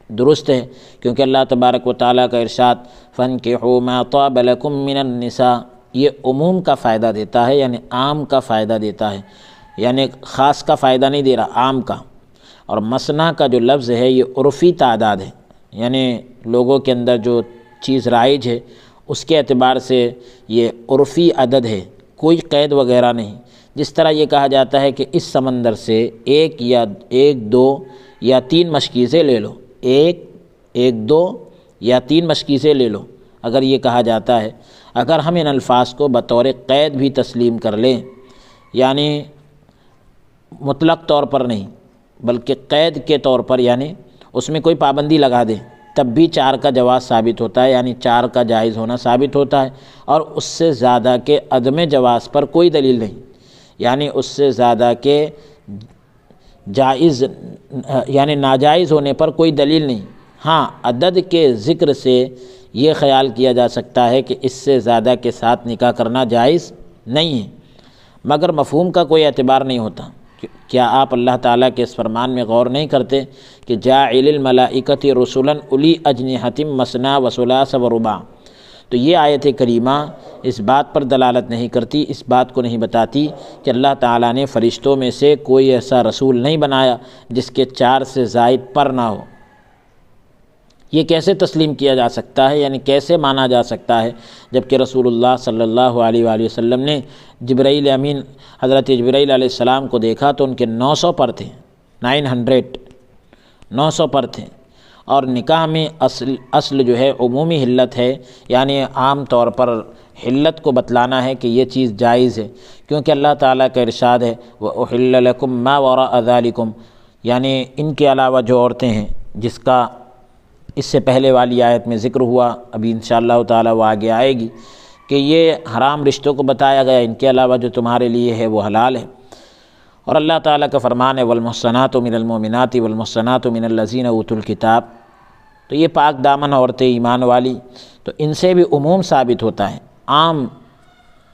درست ہے، کیونکہ اللہ تبارک و تعالیٰ کا ارشاد فَانْكِحُوا مَا طَابَ لَكُم مِّنَ النِّسَاءِ، یہ عموم کا فائدہ دیتا ہے، یعنی عام کا فائدہ دیتا ہے، یعنی خاص کا فائدہ نہیں دے رہا، عام کا۔ اور مثنی کا جو لفظ ہے یہ عرفی تعداد ہے، یعنی لوگوں کے اندر جو چیز رائج ہے اس کے اعتبار سے یہ عرفی عدد ہے، کوئی قید وغیرہ نہیں۔ جس طرح یہ کہا جاتا ہے کہ اس سمندر سے ایک دو یا تین مشکیزیں لے لو، ایک دو یا تین مشکیزیں لے لو، اگر یہ کہا جاتا ہے، اگر ہم ان الفاظ کو بطور قید بھی تسلیم کر لیں، یعنی مطلق طور پر نہیں بلکہ قید کے طور پر، یعنی اس میں کوئی پابندی لگا دیں، تب بھی 4 کا جواز ثابت ہوتا ہے، یعنی 4 کا جائز ہونا ثابت ہوتا ہے، اور اس سے زیادہ کے عدم جواز پر کوئی دلیل نہیں، یعنی اس سے زیادہ کے جائز یعنی ناجائز ہونے پر کوئی دلیل نہیں۔ ہاں عدد کے ذکر سے یہ خیال کیا جا سکتا ہے کہ اس سے زیادہ کے ساتھ نکاح کرنا جائز نہیں ہے، مگر مفہوم کا کوئی اعتبار نہیں ہوتا۔ کیا آپ اللہ تعالیٰ کے اس فرمان میں غور نہیں کرتے کہ جاعل الملائکۃ رسلا اولی اجنحۃ مثنی و ثلاث و رباع؟ تو یہ آیت کریمہ اس بات پر دلالت نہیں کرتی، اس بات کو نہیں بتاتی کہ اللہ تعالیٰ نے فرشتوں میں سے کوئی ایسا رسول نہیں بنایا جس کے 4 سے زائد پر نہ ہو۔ یہ کیسے تسلیم کیا جا سکتا ہے، یعنی کیسے مانا جا سکتا ہے، جبکہ رسول اللہ صلی اللہ علیہ وآلہ وسلم نے جبرائیل امین حضرت جبرائیل علیہ السلام کو دیکھا تو ان کے 900 پر تھے، 900 پر تھے، اور نکاح میں اصل جو ہے عمومی حلت ہے، یعنی عام طور پر حلت کو بتلانا ہے کہ یہ چیز جائز ہے، کیونکہ اللہ تعالیٰ کا ارشاد ہے وَأُحِلَّ لَكُم مَّا وَرَاءَ ذَلِكُمْ، یعنی ان کے علاوہ جو عورتیں ہیں، جس کا اس سے پہلے والی آیت میں ذکر ہوا، ابھی انشاءاللہ تعالیٰ وہ آگے آئے گی کہ یہ حرام رشتوں کو بتایا گیا، ان کے علاوہ جو تمہارے لیے ہے وہ حلال ہے۔ اور اللہ تعالیٰ کا فرمان ہے والمحصنات من المؤمنات والمحصنات من الذین اوتوا الکتاب، تو یہ پاک دامن عورتیں ایمان والی، تو ان سے بھی عموم ثابت ہوتا ہے، عام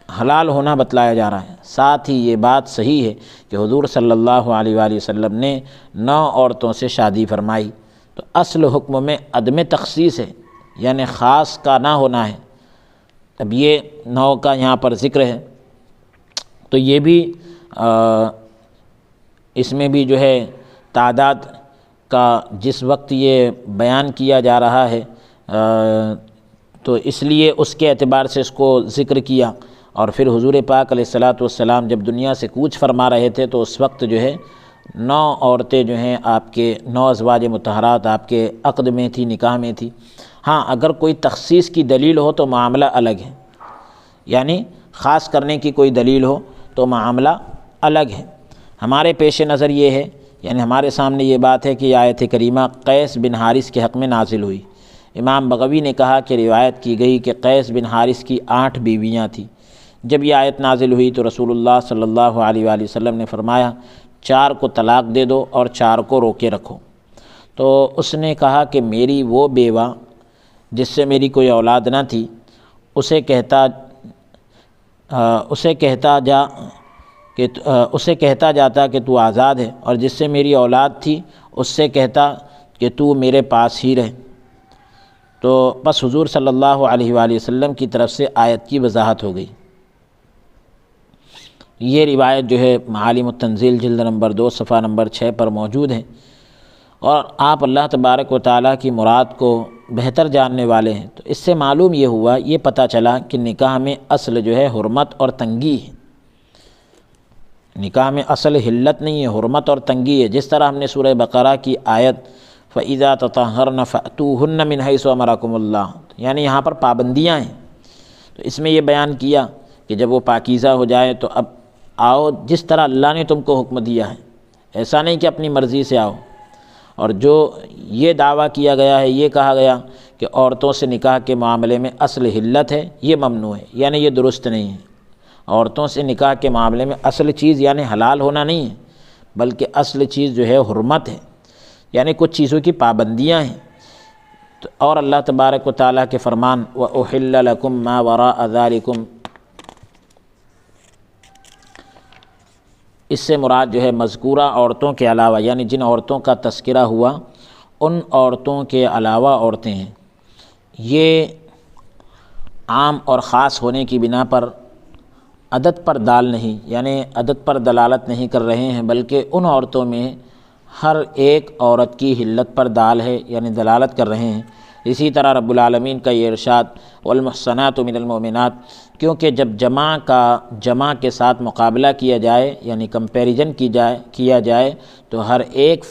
حلال ہونا بتلایا جا رہا ہے۔ ساتھ ہی یہ بات صحیح ہے کہ حضور صلی اللہ علیہ وآلہ وسلم نے 9 عورتوں سے شادی فرمائی، تو اصل حکم میں عدم تخصیص ہے، یعنی خاص کا نہ ہونا ہے۔ اب یہ 9 کا یہاں پر ذکر ہے، تو یہ بھی اس میں بھی جو ہے تعداد کا جس وقت یہ بیان کیا جا رہا ہے تو اس لیے اس کے اعتبار سے اس کو ذکر کیا، اور پھر حضور پاک علیہ الصلاۃ والسلام جب دنیا سے کوچ فرما رہے تھے تو اس وقت جو ہے 9 عورتیں جو ہیں آپ کے 9 ازواج مطہرات آپ کے عقد میں تھی، نکاح میں تھی۔ ہاں اگر کوئی تخصیص کی دلیل ہو تو معاملہ الگ ہے، یعنی خاص کرنے کی کوئی دلیل ہو تو معاملہ الگ ہے۔ ہمارے پیش نظر یہ ہے، یعنی ہمارے سامنے یہ بات ہے کہ یہ آیت کریمہ قیس بن حارث کے حق میں نازل ہوئی۔ امام بغوی نے کہا کہ روایت کی گئی کہ قیس بن حارث کی 8 بیویاں تھیں۔ جب یہ آیت نازل ہوئی تو رسول اللہ صلی اللہ علیہ وآلہ وسلم نے فرمایا 4 کو طلاق دے دو اور 4 کو روکے رکھو۔ تو اس نے کہا کہ میری وہ بیوہ جس سے میری کوئی اولاد نہ تھی اسے کہتا جاتا کہ تو آزاد ہے، اور جس سے میری اولاد تھی اس سے کہتا کہ تو میرے پاس ہی رہ۔ تو بس حضور صلی اللہ علیہ وآلہ وسلم کی طرف سے آیت کی وضاحت ہو گئی۔ یہ روایت جو ہے معالم التنزیل جلد نمبر 2 صفحہ نمبر 6 پر موجود ہے، اور آپ اللہ تبارک و تعالیٰ کی مراد کو بہتر جاننے والے ہیں۔ تو اس سے معلوم یہ ہوا، یہ پتہ چلا کہ نکاح میں اصل جو ہے حرمت اور تنگی ہے۔ نکاح میں اصل حلت نہیں ہے، حرمت اور تنگی ہے۔ جس طرح ہم نے سورہ بقرہ کی آیت فَإِذَا تَطَهَّرْنَ فَأْتُوهُنَّ مِنْ حَيْثُ أَمَرَكُمُ اللَّهُ، یعنی یہاں پر پابندیاں ہیں۔ تو اس میں یہ بیان کیا کہ جب وہ پاکیزہ ہو جائے تو اب آؤ جس طرح اللہ نے تم کو حکم دیا ہے، ایسا نہیں کہ اپنی مرضی سے آؤ۔ اور جو یہ دعویٰ کیا گیا ہے، یہ کہا گیا کہ عورتوں سے نکاح کے معاملے میں اصل حلت ہے، یہ ممنوع ہے، یعنی یہ درست نہیں ہے۔ عورتوں سے نکاح کے معاملے میں اصل چیز یعنی حلال ہونا نہیں ہے، بلکہ اصل چیز جو ہے حرمت ہے، یعنی کچھ چیزوں کی پابندیاں ہیں۔ اور اللہ تبارک و تعالیٰ کے فرمان وَأُحِلَّ لَكُم مَّا وَرَاءَ ذَلِكُم، اس سے مراد جو ہے مذکورہ عورتوں کے علاوہ، یعنی جن عورتوں کا تذکرہ ہوا ان عورتوں کے علاوہ عورتیں ہیں۔ یہ عام اور خاص ہونے کی بنا پر عدد پر دال نہیں، یعنی عدد پر دلالت نہیں کر رہے ہیں، بلکہ ان عورتوں میں ہر ایک عورت کی حلت پر دال ہے، یعنی دلالت کر رہے ہیں۔ اسی طرح رب العالمین کا یہ ارشاد والمحصنات من المؤمنات، کیونکہ جب جمع کے ساتھ مقابلہ کیا جائے، یعنی کمپیریزن کیا جائے تو ہر ایک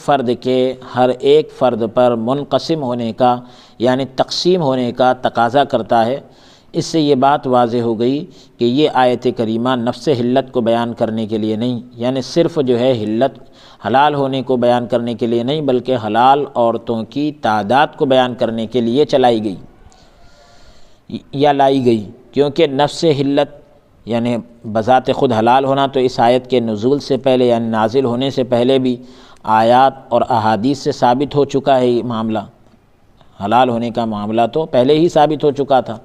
فرد پر منقسم ہونے کا، یعنی تقسیم ہونے کا تقاضا کرتا ہے۔ اس سے یہ بات واضح ہو گئی کہ یہ آیت کریمہ نفس حلت کو بیان کرنے کے لیے نہیں، یعنی صرف جو ہے حلت حلال ہونے کو بیان کرنے کے لیے نہیں، بلکہ حلال عورتوں کی تعداد کو بیان کرنے کے لیے چلائی گئی یا لائی گئی، کیونکہ نفس حلت یعنی بذات خود حلال ہونا تو اس آیت کے نزول سے پہلے یعنی نازل ہونے سے پہلے بھی آیات اور احادیث سے ثابت ہو چکا ہے۔ یہ معاملہ حلال ہونے کا معاملہ تو پہلے ہی ثابت ہو چکا تھا،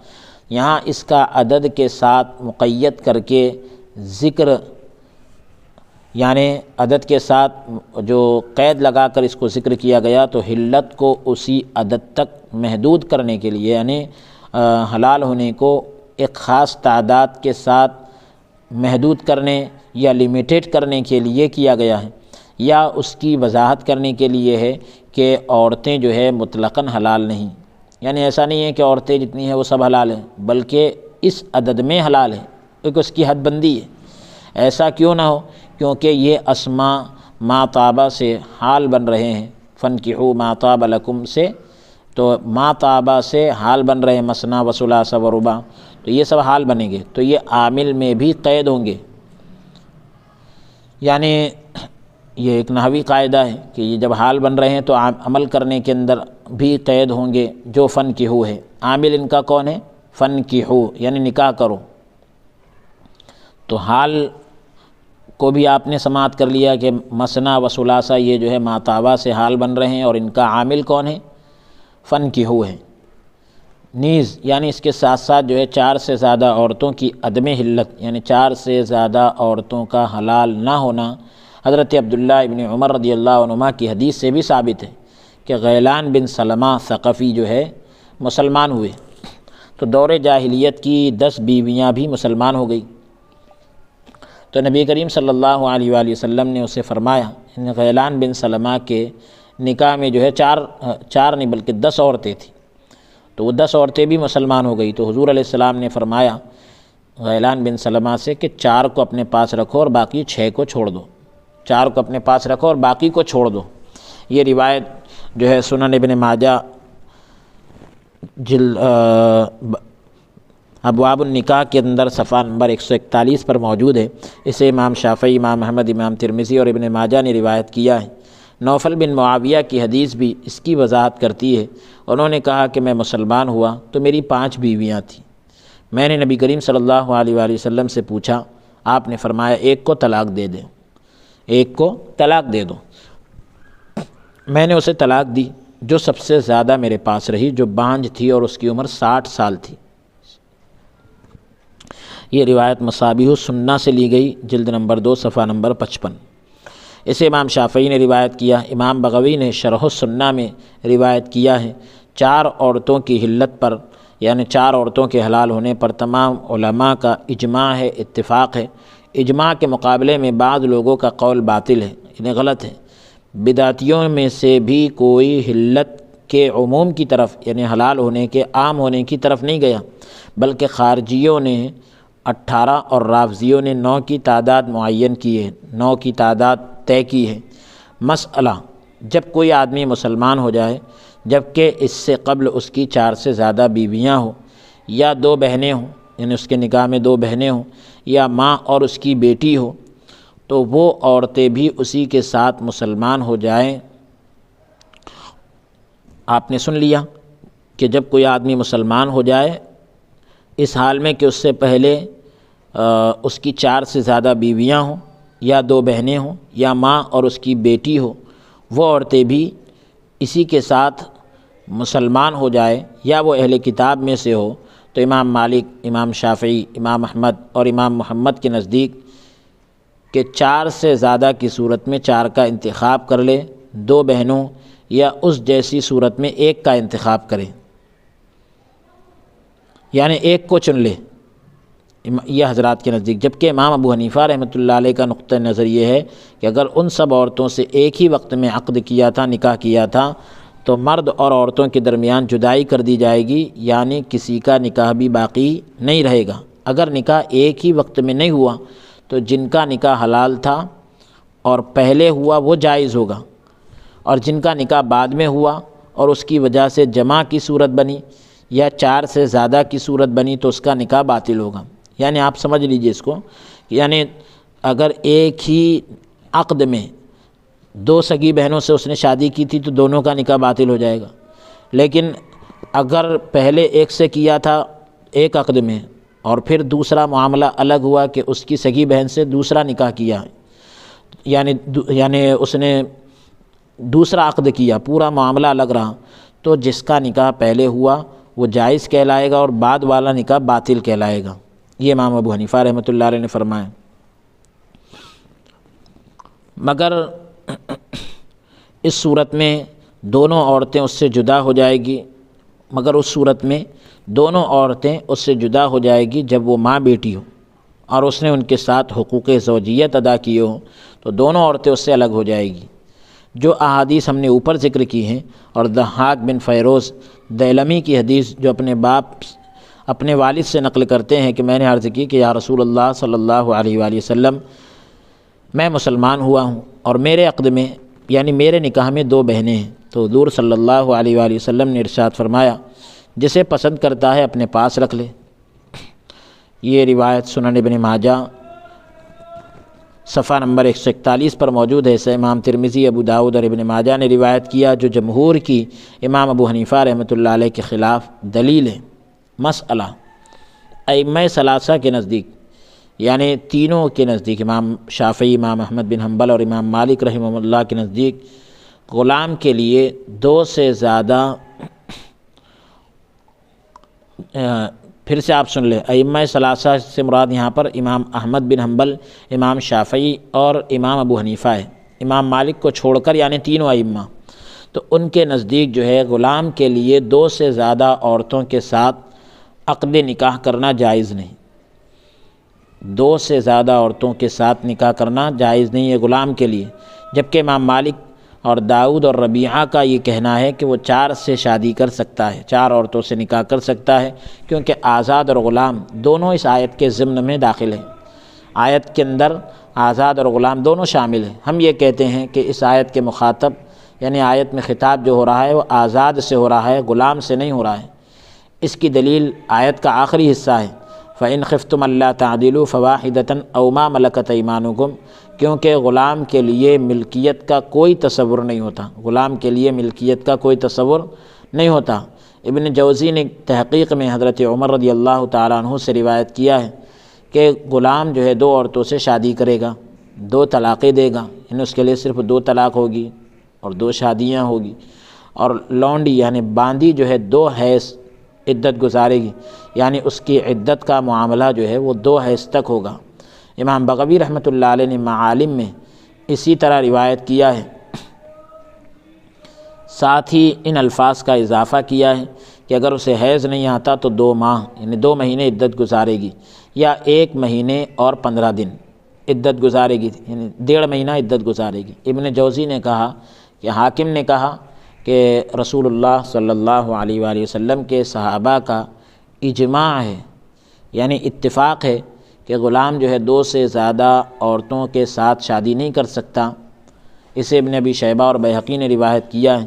یہاں اس کا عدد کے ساتھ مقید کر کے ذکر، یعنی عدد کے ساتھ جو قید لگا کر اس کو ذکر کیا گیا تو حلت کو اسی عدد تک محدود کرنے کے لیے، یعنی حلال ہونے کو ایک خاص تعداد کے ساتھ محدود کرنے یا لیمیٹیڈ کرنے کے لیے کیا گیا ہے، یا اس کی وضاحت کرنے کے لیے ہے کہ عورتیں جو ہے مطلقاً حلال نہیں، یعنی ایسا نہیں ہے کہ عورتیں جتنی ہیں وہ سب حلال ہیں، بلکہ اس عدد میں حلال ہیں، کیونکہ اس کی حد بندی ہے۔ ایسا کیوں نہ ہو؟ کیونکہ یہ اسماء ما طابہ سے حال بن رہے ہیں، فنکحوا ما طاب لکم سے، تو ما طابہ سے حال بن رہے ہیں، مثنیٰ و ثلاث و رباع، تو یہ سب حال بنیں گے، تو یہ عامل میں بھی قید ہوں گے۔ یعنی یہ ایک نحوی قاعدہ ہے کہ یہ جب حال بن رہے ہیں تو عمل کرنے کے اندر بھی قید ہوں گے۔ جو فنکحوا ہے، عامل ان کا کون ہے؟ فنکحوا، یعنی نکاح کرو۔ تو حال کو بھی آپ نے سماعت کر لیا کہ مثنیٰ و ثلاثہ یہ جو ہے ما طابہ سے حال بن رہے ہیں، اور ان کا عامل کون ہے؟ فنکحوا ہے۔ نیز یعنی اس کے ساتھ ساتھ جو ہے 4 سے زیادہ عورتوں کی عدم حلت، یعنی 4 سے زیادہ عورتوں کا حلال نہ ہونا حضرت عبداللہ ابن عمر رضی اللہ عنہما کی حدیث سے بھی ثابت ہے کہ غیلان بن سلمہ ثقفی جو ہے مسلمان ہوئے، تو دور جاہلیت کی 10 بیویاں بھی مسلمان ہو گئی، تو نبی کریم صلی اللہ علیہ وآلہ وسلم نے اسے فرمایا، غیلان بن سلمہ کے نکاح میں جو ہے 4 نہیں بلکہ 10 عورتیں تھیں، تو وہ 10 عورتیں بھی مسلمان ہو گئی، تو حضور علیہ السلام نے فرمایا غیلان بن سلمہ سے کہ 4 کو اپنے پاس رکھو اور باقی 6 کو چھوڑ دو، 4 کو اپنے پاس رکھو اور باقی کو چھوڑ دو۔ یہ روایت جو ہے سنن ابن ماجہ ابواب النکاح کے اندر صفحہ نمبر 141 پر موجود ہے۔ اسے امام شافعی، امام احمد، امام ترمذی اور ابن ماجہ نے روایت کیا ہے۔ نوفل بن معاویہ کی حدیث بھی اس کی وضاحت کرتی ہے۔ انہوں نے کہا کہ میں مسلمان ہوا تو میری 5 بیویاں تھیں۔ میں نے نبی کریم صلی اللہ علیہ وآلہ وسلم سے پوچھا، آپ نے فرمایا ایک کو طلاق دے دیں، ایک کو طلاق دے دو۔ میں نے اسے طلاق دی جو سب سے زیادہ میرے پاس رہی، جو بانجھ تھی اور اس کی عمر 60 سال تھی۔ یہ روایت مصابیح السنہ سے لی گئی، جلد نمبر 2 صفحہ نمبر 55۔ اسے امام شافعی نے روایت کیا۔ امام بغوی نے شرح السنہ میں روایت کیا ہے۔ 4 عورتوں کی حلت پر، یعنی 4 عورتوں کے حلال ہونے پر تمام علماء کا اجماع ہے، اتفاق ہے۔ اجماع کے مقابلے میں بعض لوگوں کا قول باطل ہے، یعنی غلط ہے۔ بدعتیوں میں سے بھی کوئی حلت کے عموم کی طرف، یعنی حلال ہونے کے عام ہونے کی طرف نہیں گیا، بلکہ خارجیوں نے 18 اور رافضیوں نے 9 کی تعداد معین کی ہے، 9 کی تعداد طے کی ہے۔ مسئلہ: جب کوئی آدمی مسلمان ہو جائے جبکہ اس سے قبل اس کی 4 سے زیادہ بیویاں ہوں یا 2 بہنیں ہوں، یعنی اس کے نکاح میں 2 بہنیں ہوں، یا ماں اور اس کی بیٹی ہو، تو وہ عورتیں بھی اسی کے ساتھ مسلمان ہو جائیں۔ آپ نے سن لیا کہ جب کوئی آدمی مسلمان ہو جائے اس حال میں کہ اس سے پہلے اس کی 4 سے زیادہ بیویاں ہوں یا 2 بہنیں ہوں یا ماں اور اس کی بیٹی ہو، وہ عورتیں بھی اسی کے ساتھ مسلمان ہو جائے، یا وہ اہل کتاب میں سے ہو، تو امام مالک، امام شافعی، امام احمد اور امام محمد کے نزدیک کہ 4 سے زیادہ کی صورت میں 4 کا انتخاب کر لے، 2 بہنوں یا اس جیسی صورت میں 1 کا انتخاب کرے، یعنی 1 کو چن لے، یہ حضرات کے نزدیک۔ جبکہ امام ابو حنیفہ رحمۃ اللہ علیہ کا نقطہ نظر یہ ہے کہ اگر ان سب عورتوں سے ایک ہی وقت میں عقد کیا تھا، نکاح کیا تھا، تو مرد اور عورتوں کے درمیان جدائی کر دی جائے گی، یعنی کسی کا نکاح بھی باقی نہیں رہے گا۔ اگر نکاح ایک ہی وقت میں نہیں ہوا تو جن کا نکاح حلال تھا اور پہلے ہوا وہ جائز ہوگا، اور جن کا نکاح بعد میں ہوا اور اس کی وجہ سے جمع کی صورت بنی یا 4 سے زیادہ کی صورت بنی تو اس کا نکاح باطل ہوگا۔ یعنی آپ سمجھ لیجئے اس کو، یعنی اگر ایک ہی عقد میں 2 سگی بہنوں سے اس نے شادی کی تھی تو دونوں کا نکاح باطل ہو جائے گا، لیکن اگر پہلے ایک سے کیا تھا ایک عقد میں اور پھر دوسرا معاملہ الگ ہوا کہ اس کی سگی بہن سے دوسرا نکاح کیا، یعنی اس نے دوسرا عقد کیا، پورا معاملہ الگ رہا، تو جس کا نکاح پہلے ہوا وہ جائز کہلائے گا اور بعد والا نکاح باطل کہلائے گا۔ یہ امام ابو حنیفہ رحمۃ اللہ علیہ نے فرمایا۔ مگر اس صورت میں دونوں عورتیں اس سے جدا ہو جائے گی، مگر اس صورت میں دونوں عورتیں اس سے جدا ہو جائے گی جب وہ ماں بیٹی ہو اور اس نے ان کے ساتھ حقوق زوجیت ادا کیے ہوں، تو دونوں عورتیں اس سے الگ ہو جائے گی۔ جو احادیث ہم نے اوپر ذکر کی ہیں، اور ضحاک بن فیروز دیلمی کی حدیث جو اپنے والد سے نقل کرتے ہیں کہ میں نے عرض کی کہ یا رسول اللہ صلی اللہ علیہ وآلہ وسلم، میں مسلمان ہوا ہوں اور میرے عقد میں، یعنی میرے نکاح میں 2 بہنیں ہیں، تو حضور صلی اللہ علیہ وآلہ وسلم نے ارشاد فرمایا جسے پسند کرتا ہے اپنے پاس رکھ لے۔ یہ روایت سنن ابن ماجہ صفحہ نمبر 141 پر موجود ہے۔ اسے امام ترمذی، ابو داؤد اور ابن ماجہ نے روایت کیا، جو جمہور کی امام ابو حنیفہ رحمۃ اللہ علیہ کے خلاف دلیل ہے۔ مسئلہ: ائمہ ثلاثہ کے نزدیک، یعنی تینوں کے نزدیک، امام شافعی، امام احمد بن حنبل اور امام مالک رحمہ اللہ کے نزدیک، غلام کے لیے 2 سے زیادہ، پھر سے آپ سن لیں، ائمہ ثلاثہ سے مراد یہاں پر امام احمد بن حنبل، امام شافعی اور امام ابو حنیفہ ہے، امام مالک کو چھوڑ کر، یعنی تینوں ائمہ، تو ان کے نزدیک جو ہے غلام کے لیے 2 سے زیادہ عورتوں کے ساتھ عقد نکاح کرنا جائز نہیں۔ 2 سے زیادہ عورتوں کے ساتھ نکاح کرنا جائز نہیں ہے غلام کے لیے، جبکہ امام مالک اور داؤد اور ربیعہ کا یہ کہنا ہے کہ وہ 4 سے شادی کر سکتا ہے، 4 عورتوں سے نکاح کر سکتا ہے، کیونکہ آزاد اور غلام دونوں اس آیت کے ضمن میں داخل ہیں۔ آیت کے اندر آزاد اور غلام دونوں شامل ہیں۔ ہم یہ کہتے ہیں کہ اس آیت کے مخاطب یعنی آیت میں خطاب جو ہو رہا ہے وہ آزاد سے ہو رہا ہے، غلام سے نہیں ہو رہا ہے۔ اس کی دلیل آیت کا آخری حصہ ہے، فَإِنْ خِفْتُمْ أَلَّا تَعْدِلُوا فَوَاحِدَةً أَوْ مَا مَلَكَتْ أَيْمَانُكُمْ، کیونکہ غلام کے لیے ملکیت کا کوئی تصور نہیں ہوتا، غلام کے لیے ملکیت کا کوئی تصور نہیں ہوتا۔ ابن جوزی نے تحقیق میں حضرت عمر رضی اللہ تعالیٰ عنہ سے روایت کیا ہے کہ غلام جو ہے 2 عورتوں سے شادی کرے گا، 2 طلاقیں دے گا، یعنی اس کے لیے صرف 2 طلاق ہوگی اور 2 شادیاں ہوگی، اور لونڈی یعنی باندی جو ہے 2 حیض عدت گزارے گی، یعنی اس کی عدت کا معاملہ جو ہے وہ 2 حیض تک ہوگا۔ امام بغوی رحمۃ اللہ علیہ نے معالم میں اسی طرح روایت کیا ہے، ساتھ ہی ان الفاظ کا اضافہ کیا ہے کہ اگر اسے حیض نہیں آتا تو 2 ماہ یعنی 2 مہینے عدت گزارے گی، یا 1 مہینے اور 15 دن عدت گزارے گی، یعنی 1.5 مہینہ عدت گزارے گی۔ ابن جوزی نے کہا کہ حاکم نے کہا کہ رسول اللہ صلی اللہ علیہ وآلہ وسلم کے صحابہ کا اجماع ہے، یعنی اتفاق ہے کہ غلام جو ہے 2 سے زیادہ عورتوں کے ساتھ شادی نہیں کر سکتا۔ اسے ابن ابی شیبہ اور بیہقی نے روایت کیا ہے۔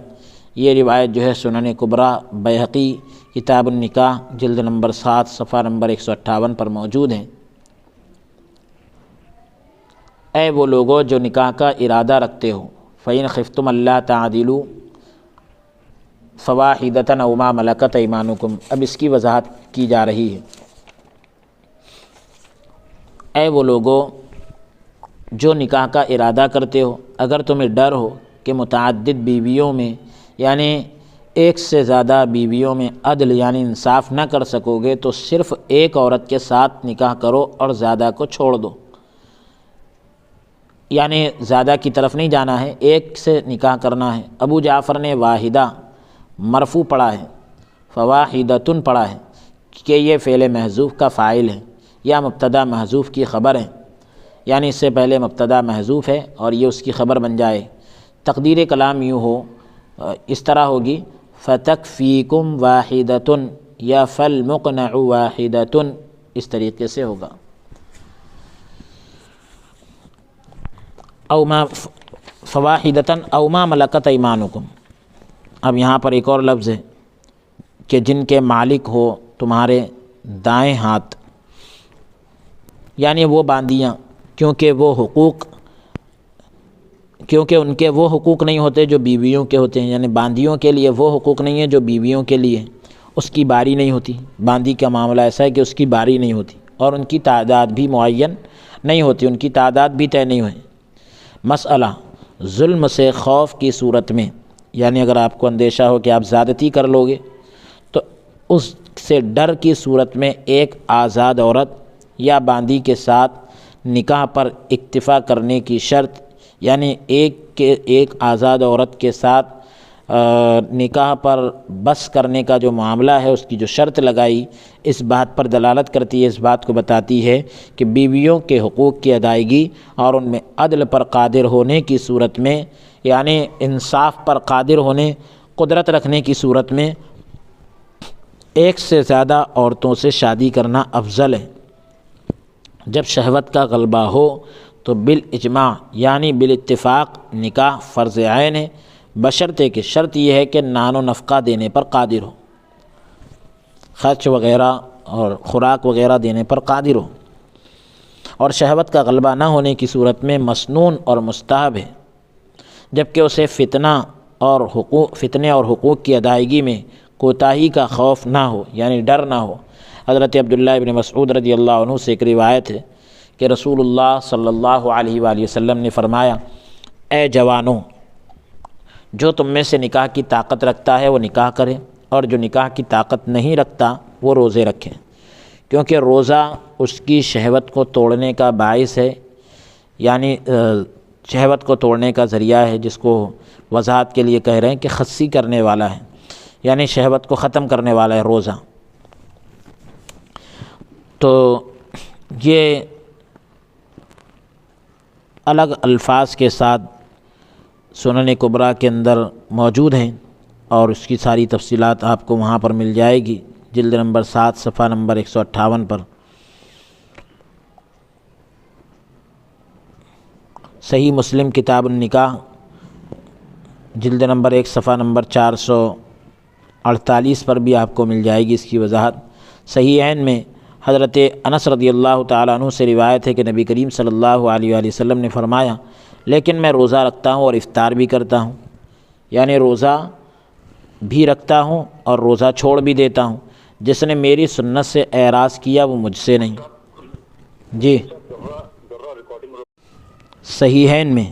یہ روایت جو ہے سنن کبریٰ بیہقی کتاب النکاح جلد نمبر 7 صفحہ نمبر 158 پر موجود ہے۔ اے وہ لوگوں جو نکاح کا ارادہ رکھتے ہو، فَإِنْ خِفْتُمْ أَلَّا تَعْدِلُوا فَوَاحِدَةً أَوْ مَا مَلَكَتْ أَيْمَانُكُمْ، اب اس کی وضاحت کی جا رہی ہے۔ اے وہ لوگوں جو نکاح کا ارادہ کرتے ہو، اگر تمہیں ڈر ہو کہ متعدد بیویوں میں یعنی 1 سے زیادہ بیویوں میں عدل یعنی انصاف نہ کر سکو گے تو صرف 1 عورت کے ساتھ نکاح کرو اور زیادہ کو چھوڑ دو، یعنی زیادہ کی طرف نہیں جانا ہے، 1 سے نکاح کرنا ہے۔ ابو جعفر نے واحدہ مرفوع پڑھا ہے، فواحدۃ پڑھا ہے کہ یہ فعل محذوف کا فاعل ہے یا مبتدا محذوف کی خبر ہے، یعنی اس سے پہلے مبتدا محذوف ہے اور یہ اس کی خبر بن جائے۔ تقدیر کلام یوں ہو، اس طرح ہوگی فَتَكْفِيكُمْ وَاحِدَةٌ یا فَالْمُقْنَعُ وَاحِدَةٌ، اس طریقے سے ہوگا۔ او ما فواحدۃ او ما ملکت ایمانکم، اب یہاں پر ایک اور لفظ ہے کہ جن کے مالک ہو تمہارے دائیں ہاتھ، یعنی وہ باندیاں، کیونکہ ان کے وہ حقوق نہیں ہوتے جو بیویوں کے ہوتے ہیں، یعنی باندیوں کے لیے وہ حقوق نہیں ہیں جو بیویوں کے لیے، اس کی باری نہیں ہوتی۔ باندی کا معاملہ ایسا ہے کہ اس کی باری نہیں ہوتی اور ان کی تعداد بھی معین نہیں ہوتی، ان کی تعداد بھی طے نہیں ہوئی۔ مسئلہ ظلم سے خوف کی صورت میں، یعنی اگر آپ کو اندیشہ ہو کہ آپ زیادتی کر لو گے تو اس سے ڈر کی صورت میں ایک آزاد عورت یا باندی کے ساتھ نکاح پر اکتفا کرنے کی شرط، یعنی ایک آزاد عورت کے ساتھ نکاح پر بس کرنے کا جو معاملہ ہے اس کی جو شرط لگائی، اس بات پر دلالت کرتی ہے، اس بات کو بتاتی ہے کہ بیویوں کے حقوق کی ادائیگی اور ان میں عدل پر قادر ہونے کی صورت میں، یعنی انصاف پر قادر ہونے قدرت رکھنے کی صورت میں 1 سے زیادہ عورتوں سے شادی کرنا افضل ہے۔ جب شہوت کا غلبہ ہو تو بالاجماع یعنی بالاتفاق نکاح فرض عین ہے، بشرطے کہ شرط یہ ہے کہ نان و نفقہ دینے پر قادر ہو، خرچ وغیرہ اور خوراک وغیرہ دینے پر قادر ہو، اور شہوت کا غلبہ نہ ہونے کی صورت میں مسنون اور مستحب ہے، جبکہ اسے فتنے اور حقوق کی ادائیگی میں کوتاہی کا خوف نہ ہو، یعنی ڈر نہ ہو۔ حضرت عبداللہ ابن مسعود رضی اللہ عنہ سے ایک روایت ہے کہ رسول اللہ صلی اللہ علیہ وآلہ وسلم نے فرمایا، اے جوانوں، جو تم میں سے نکاح کی طاقت رکھتا ہے وہ نکاح کرے، اور جو نکاح کی طاقت نہیں رکھتا وہ روزے رکھے، کیونکہ روزہ اس کی شہوت کو توڑنے کا باعث ہے، یعنی شہوت کو توڑنے کا ذریعہ ہے، جس کو وضاحت کے لیے کہہ رہے ہیں کہ خصی کرنے والا ہے، یعنی شہوت کو ختم کرنے والا ہے روزہ۔ تو یہ الگ الفاظ کے ساتھ سنن کبریٰ کے اندر موجود ہیں اور اس کی ساری تفصیلات آپ کو وہاں پر مل جائے گی، جلد نمبر 7 صفحہ نمبر 158 پر۔ صحیح مسلم کتاب النکاح جلد نمبر 1 صفحہ نمبر 448 پر بھی آپ کو مل جائے گی اس کی وضاحت۔ صحیحین میں حضرت انس رضی اللہ تعالیٰ عنہ سے روایت ہے کہ نبی کریم صلی اللہ علیہ وآلہ وسلم نے فرمایا، لیکن میں روزہ رکھتا ہوں اور افطار بھی کرتا ہوں، یعنی روزہ بھی رکھتا ہوں اور روزہ چھوڑ بھی دیتا ہوں، جس نے میری سنت سے اعراض کیا وہ مجھ سے نہیں۔ جی صحیحین میں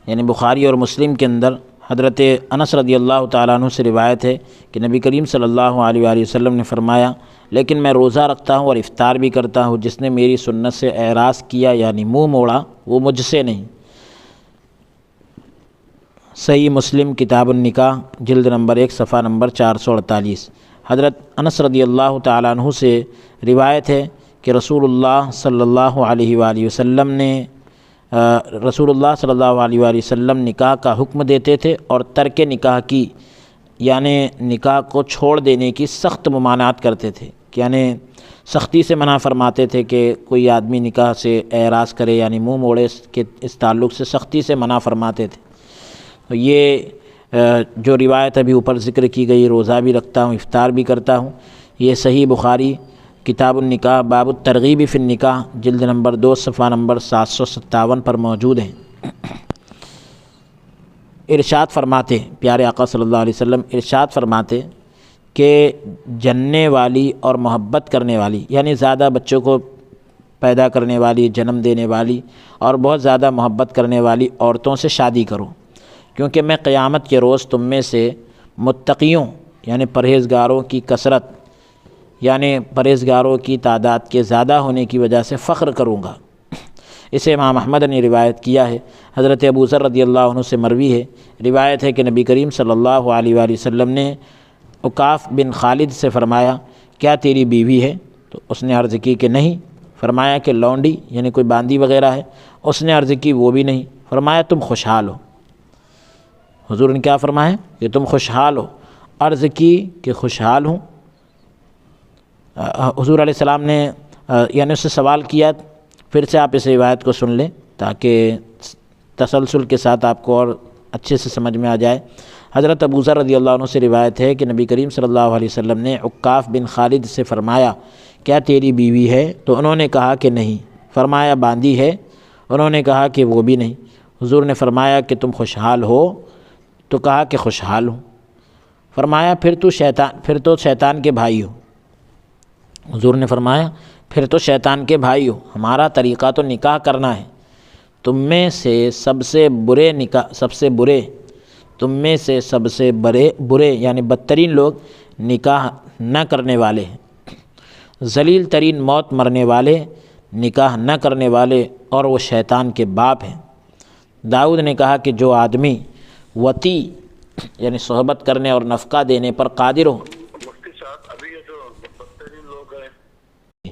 یعنی بخاری اور مسلم کے اندر حضرت انس رضی اللہ تعالیٰ عنہ سے روایت ہے کہ نبی کریم صلی اللہ علیہ وآلہ وسلم نے فرمایا، لیکن میں روزہ رکھتا ہوں اور افطار بھی کرتا ہوں، جس نے میری سنت سے اعراض کیا یعنی منہ موڑا وہ مجھ سے نہیں۔ صحیح مسلم کتاب النکاح جلد نمبر 1 صفحہ نمبر 448۔ حضرت انس رضی اللہ تعالیٰ عنہ سے روایت ہے کہ رسول اللہ صلی اللہ علیہ وآلہ وسلم نکاح کا حکم دیتے تھے اور ترک نکاح کی یعنی نکاح کو چھوڑ دینے کی سخت ممانعت کرتے تھے، یعنی سختی سے منع فرماتے تھے کہ کوئی آدمی نکاح سے اعراض کرے یعنی منہ موڑے، اس تعلق سے سختی سے منع فرماتے تھے۔ تو یہ جو روایت ابھی اوپر ذکر کی گئی، روزہ بھی رکھتا ہوں افطار بھی کرتا ہوں، یہ صحیح بخاری کتاب النکاح باب الترغیب فی النکاح جلد نمبر 2 صفحہ نمبر 757 پر موجود ہیں۔ ارشاد فرماتے پیارے آقا صلی اللہ علیہ وسلم ارشاد فرماتے کہ جننے والی اور محبت کرنے والی یعنی زیادہ بچوں کو پیدا کرنے والی، جنم دینے والی اور بہت زیادہ محبت کرنے والی عورتوں سے شادی کرو، کیونکہ میں قیامت کے روز تم میں سے متقیوں یعنی پرہیزگاروں کی کثرت یعنی پرہیزگاروں کی تعداد کے زیادہ ہونے کی وجہ سے فخر کروں گا۔ اسے امام احمد نے روایت کیا ہے۔ حضرت ابو ذر رضی اللہ عنہ سے مروی ہے، روایت ہے کہ نبی کریم صلی اللہ علیہ وآلہ وسلم نے عکاف بن خالد سے فرمایا، کیا تیری بیوی ہے؟ تو اس نے عرض کی کہ نہیں۔ فرمایا کہ لونڈی یعنی کوئی باندی وغیرہ ہے؟ اس نے عرض کی وہ بھی نہیں۔ فرمایا تم خوشحال ہو؟ حضور نے کیا فرمایا کہ تم خوشحال ہو؟ عرض کی کہ خوشحال ہوں۔ حضور علیہ السلام نے یعنی اس سے سوال کیا، پھر سے آپ اس روایت کو سن لیں تاکہ تسلسل کے ساتھ آپ کو اور اچھے سے سمجھ میں آ جائے۔ حضرت ابو ذر رضی اللہ عنہ سے روایت ہے کہ نبی کریم صلی اللہ علیہ وسلم نے عکاف بن خالد سے فرمایا، کیا تیری بیوی ہے؟ تو انہوں نے کہا کہ نہیں۔ فرمایا باندی ہے؟ انہوں نے کہا کہ وہ بھی نہیں۔ حضور نے فرمایا کہ تم خوشحال ہو؟ تو کہا کہ خوشحال ہوں۔ فرمایا پھر تو شیطان کے بھائی ہو۔ حضور نے فرمایا پھر تو شیطان کے بھائی ہو، ہمارا طریقہ تو نکاح کرنا ہے، تم میں سے سب سے برے یعنی بدترین لوگ نکاح نہ کرنے والے ہیں، ذلیل ترین موت مرنے والے نکاح نہ کرنے والے، اور وہ شیطان کے باپ ہیں۔ داؤد نے کہا کہ جو آدمی وطی یعنی صحبت کرنے اور نفقہ دینے پر قادر ہو۔ مفتی صاحب ابھی یہ جو بدترین لوگ ہیں،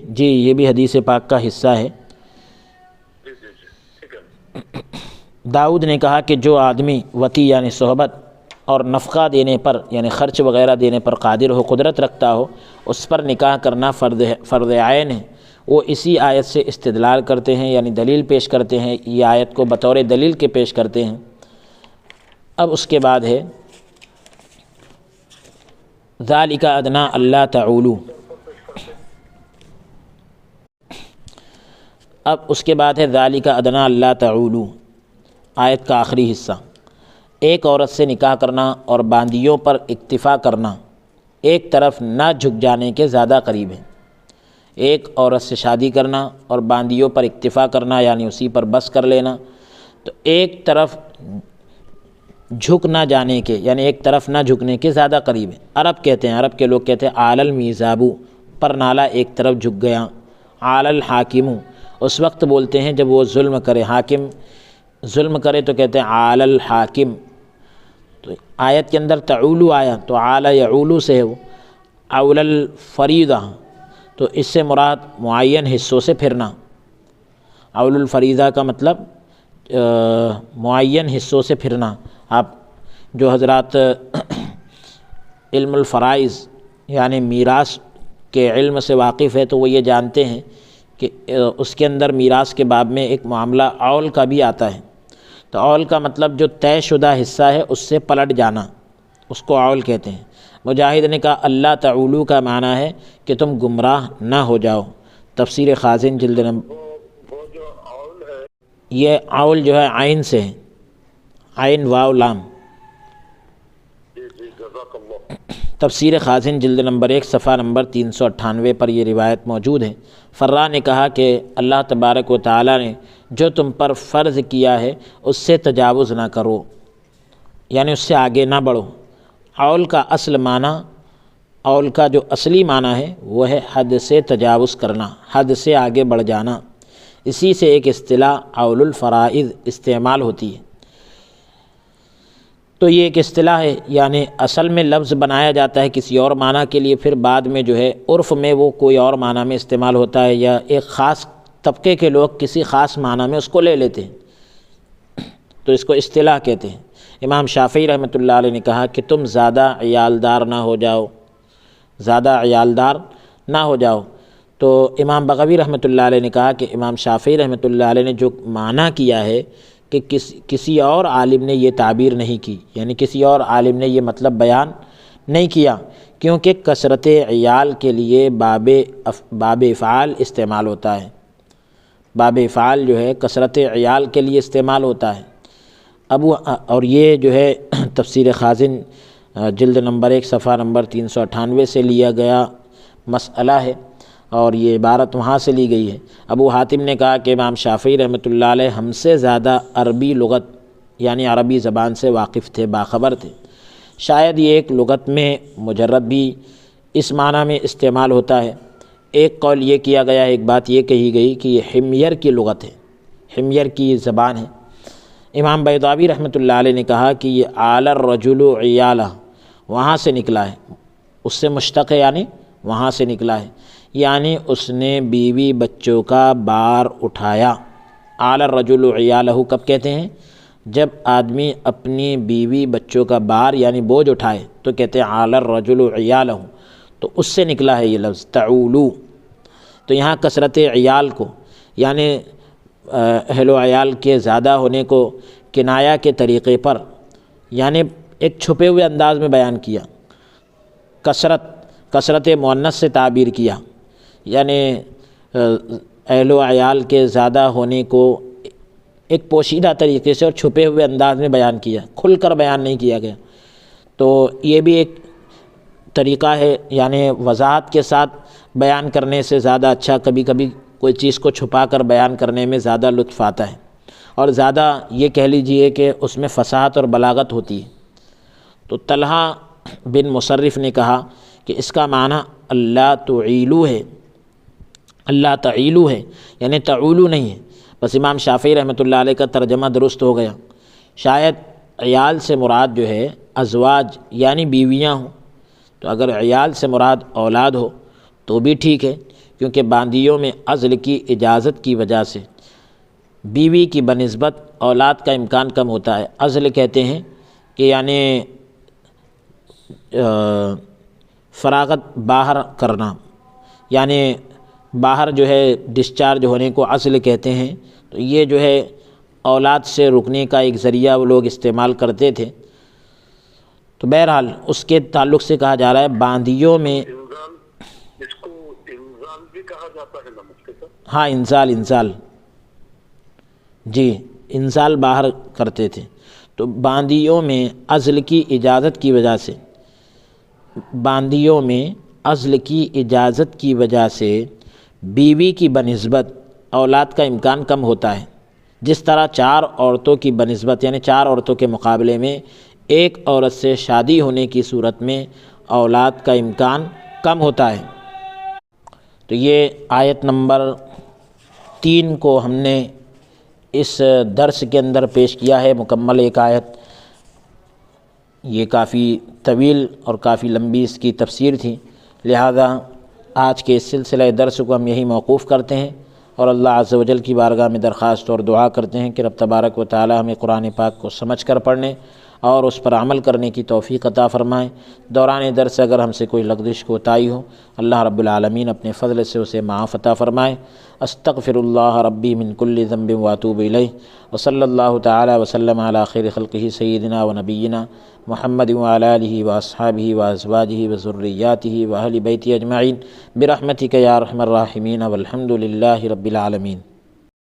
جی یہ بھی حدیث پاک کا حصہ ہے۔ جی ٹھیک ہے۔ داؤد نے کہا کہ جو آدمی وطی یعنی صحبت اور نفقہ دینے پر یعنی خرچ وغیرہ دینے پر قادر ہو، قدرت رکھتا ہو، اس پر نکاح کرنا فرض عین ہے۔ وہ اسی آیت سے استدلال کرتے ہیں یعنی دلیل پیش کرتے ہیں، یہ آیت کو بطور دلیل کے پیش کرتے ہیں۔ اب اس کے بعد ہے ذالک ادنیٰ اللہ تعولوا، اب اس کے بعد ہے ذالک ادنیٰ اللہ تعولوا، آیت کا آخری حصہ۔ ایک عورت سے نکاح کرنا اور باندیوں پر اکتفا کرنا ایک طرف نہ جھک جانے کے زیادہ قریب ہے۔ ایک عورت سے شادی کرنا اور باندیوں پر اکتفا کرنا یعنی اسی پر بس کر لینا، تو ایک طرف جھک نہ جانے کے یعنی ایک طرف نہ جھکنے کے زیادہ قریب ہے۔ عرب کے لوگ کہتے ہیں آل المیزابو، پر نالا ایک طرف جھک گیا۔ آل الحاکمو اس وقت بولتے ہیں جب وہ ظلم کرے، حاکم ظلم کرے تو کہتے ہیں آل الحاکم۔ تو آیت کے اندر تعولو آیا تو آل یعولو سے ہے، وہ اول الفریضہ، تو اس سے مراد معین حصوں سے پھرنا۔ اول الفریضہ کا مطلب معین حصوں سے پھرنا. آپ جو حضرات علم الفرائض یعنی میراث کے علم سے واقف ہے تو وہ یہ جانتے ہیں کہ اس کے اندر میراث کے باب میں ایک معاملہ اول کا بھی آتا ہے. تو اول کا مطلب جو طے شدہ حصہ ہے اس سے پلٹ جانا، اس کو اول کہتے ہیں. مجاہد نے کہا اللہ تعولو کا معنی ہے کہ تم گمراہ نہ ہو جاؤ. تفسیر خازن جلد نمبر، وہ جو اول ہے یہ اول جو ہے عین سے ہے، عین واو لام. جی جزاک اللہ. تفسیر خازن جلد نمبر 1 صفحہ نمبر 398 پر یہ روایت موجود ہے. فرا نے کہا کہ اللہ تبارک و تعالیٰ نے جو تم پر فرض کیا ہے اس سے تجاوز نہ کرو، یعنی اس سے آگے نہ بڑھو. اول کا اصل معنی، اول کا جو اصلی معنی ہے وہ ہے حد سے تجاوز کرنا، حد سے آگے بڑھ جانا. اسی سے ایک اصطلاح اول الفرائض استعمال ہوتی ہے. تو یہ ایک اصطلاح ہے، یعنی اصل میں لفظ بنایا جاتا ہے کسی اور معنی کے لیے، پھر بعد میں جو ہے عرف میں وہ کوئی اور معنی میں استعمال ہوتا ہے، یا ایک خاص طبقے کے لوگ کسی خاص معنی میں اس کو لے لیتے ہیں تو اس کو اصطلاح کہتے ہیں. امام شافعی رحمۃ اللہ علیہ نے کہا کہ تم زیادہ عیالدار نہ ہو جاؤ، زیادہ عیالدار نہ ہو جاؤ. تو امام بغوی رحمۃ اللہ علیہ نے کہا کہ امام شافعی رحمۃ اللہ علیہ نے جو معنی کیا ہے کہ کسی اور عالم نے یہ تعبیر نہیں کی، یعنی کسی اور عالم نے یہ مطلب بیان نہیں کیا، کیونکہ کثرت عیال کے لیے باب افعال استعمال ہوتا ہے. باب افعال جو ہے کثرت عیال کے لیے استعمال ہوتا ہے. اور یہ جو ہے تفسیر خازن جلد نمبر 1 صفحہ نمبر 398 سے لیا گیا مسئلہ ہے، اور یہ عبارت وہاں سے لی گئی ہے. ابو حاتم نے کہا کہ امام شافعی رحمۃ اللہ علیہ ہم سے زیادہ عربی لغت یعنی عربی زبان سے واقف تھے، باخبر تھے. شاید یہ ایک لغت میں مجرد بھی اس معنی میں استعمال ہوتا ہے. ایک قول یہ کیا گیا ہے، ایک بات یہ کہی گئی کہ یہ حمیر کی لغت ہے، حمیر کی زبان ہے. امام بیضاوی رحمۃ اللہ علیہ نے کہا کہ یہ آل الرجل عیالہ وہاں سے نکلا ہے، اس سے مشتق ہے، یعنی وہاں سے نکلا ہے، یعنی اس نے بیوی بچوں کا بار اٹھایا. آل الرجل عیالہ کب کہتے ہیں؟ جب آدمی اپنی بیوی بچوں کا بار یعنی بوجھ اٹھائے تو کہتے ہیں آل الرجل عیالہ. تو اس سے نکلا ہے یہ لفظ تعولو. تو یہاں کثرت عیال کو یعنی اہل و عیال کے زیادہ ہونے کو کنایا کے طریقے پر یعنی ایک چھپے ہوئے انداز میں بیان کیا. کثرت مؤنث سے تعبیر کیا، یعنی اہل و عیال کے زیادہ ہونے کو ایک پوشیدہ طریقے سے اور چھپے ہوئے انداز میں بیان کیا، کھل کر بیان نہیں کیا گیا. تو یہ بھی ایک طریقہ ہے، یعنی وضاحت کے ساتھ بیان کرنے سے زیادہ اچھا کبھی کبھی کوئی چیز کو چھپا کر بیان کرنے میں زیادہ لطف آتا ہے، اور زیادہ یہ کہہ لیجئے کہ اس میں فصاحت اور بلاغت ہوتی ہے. تو طلحہ بن مصرف نے کہا کہ اس کا معنی اللہ تعیلو ہے، اللہ تعیلو ہے، یعنی تعولو نہیں ہے. بس امام شافعی رحمۃ اللہ علیہ کا ترجمہ درست ہو گیا. شاید عیال سے مراد جو ہے ازواج یعنی بیویاں ہوں، تو اگر عیال سے مراد اولاد ہو تو بھی ٹھیک ہے، کیونکہ باندیوں میں عزل کی اجازت کی وجہ سے بیوی کی بنسبت اولاد کا امکان کم ہوتا ہے. عزل کہتے ہیں کہ یعنی فراغت باہر کرنا، یعنی باہر جو ہے ڈسچارج ہونے کو عزل کہتے ہیں. تو یہ جو ہے اولاد سے رکنے کا ایک ذریعہ وہ لوگ استعمال کرتے تھے. تو بہرحال اس کے تعلق سے کہا جا رہا ہے باندیوں میں انزال، اس کو انزال بھی کہا جاتا ہے نا مفتی صاحب؟ ہاں انزال جی، انزال باہر کرتے تھے. تو باندیوں میں عزل کی اجازت کی وجہ سے، باندیوں میں عزل کی اجازت کی وجہ سے بیوی کی بنسبت اولاد کا امکان کم ہوتا ہے. جس طرح 4 عورتوں کی بنسبت یعنی 4 عورتوں کے مقابلے میں ایک عورت سے شادی ہونے کی صورت میں اولاد کا امکان کم ہوتا ہے. تو یہ آیت نمبر 3 کو ہم نے اس درس کے اندر پیش کیا ہے، مکمل ایک آیت. یہ کافی طویل اور کافی لمبی اس کی تفسیر تھی، لہذا آج کے اس سلسلہ درس کو ہم یہی موقوف کرتے ہیں. اور اللہ عز و جل کی بارگاہ میں درخواست اور دعا کرتے ہیں کہ رب تبارک و تعالی ہمیں قرآن پاک کو سمجھ کر پڑھنے اور اس پر عمل کرنے کی توفیق عطا فرمائیں۔ دوران درس اگر ہم سے کوئی لغزش کوتاہی ہو، اللہ رب العالمین اپنے فضل سے اسے معاف عطا فرمائے۔ استغفر اللہ ربی من کل ذنب واتوب الیہ، وصلی اللہ تعالی وسلم علی خیر خلقہ سیدنا و نبینا محمد وعلی آلہ واصحابہ وازواجہ وذریاتہ واہل بیتہ اجمعین برحمتک یا ارحم الراحمین والحمد للہ رب العالمین۔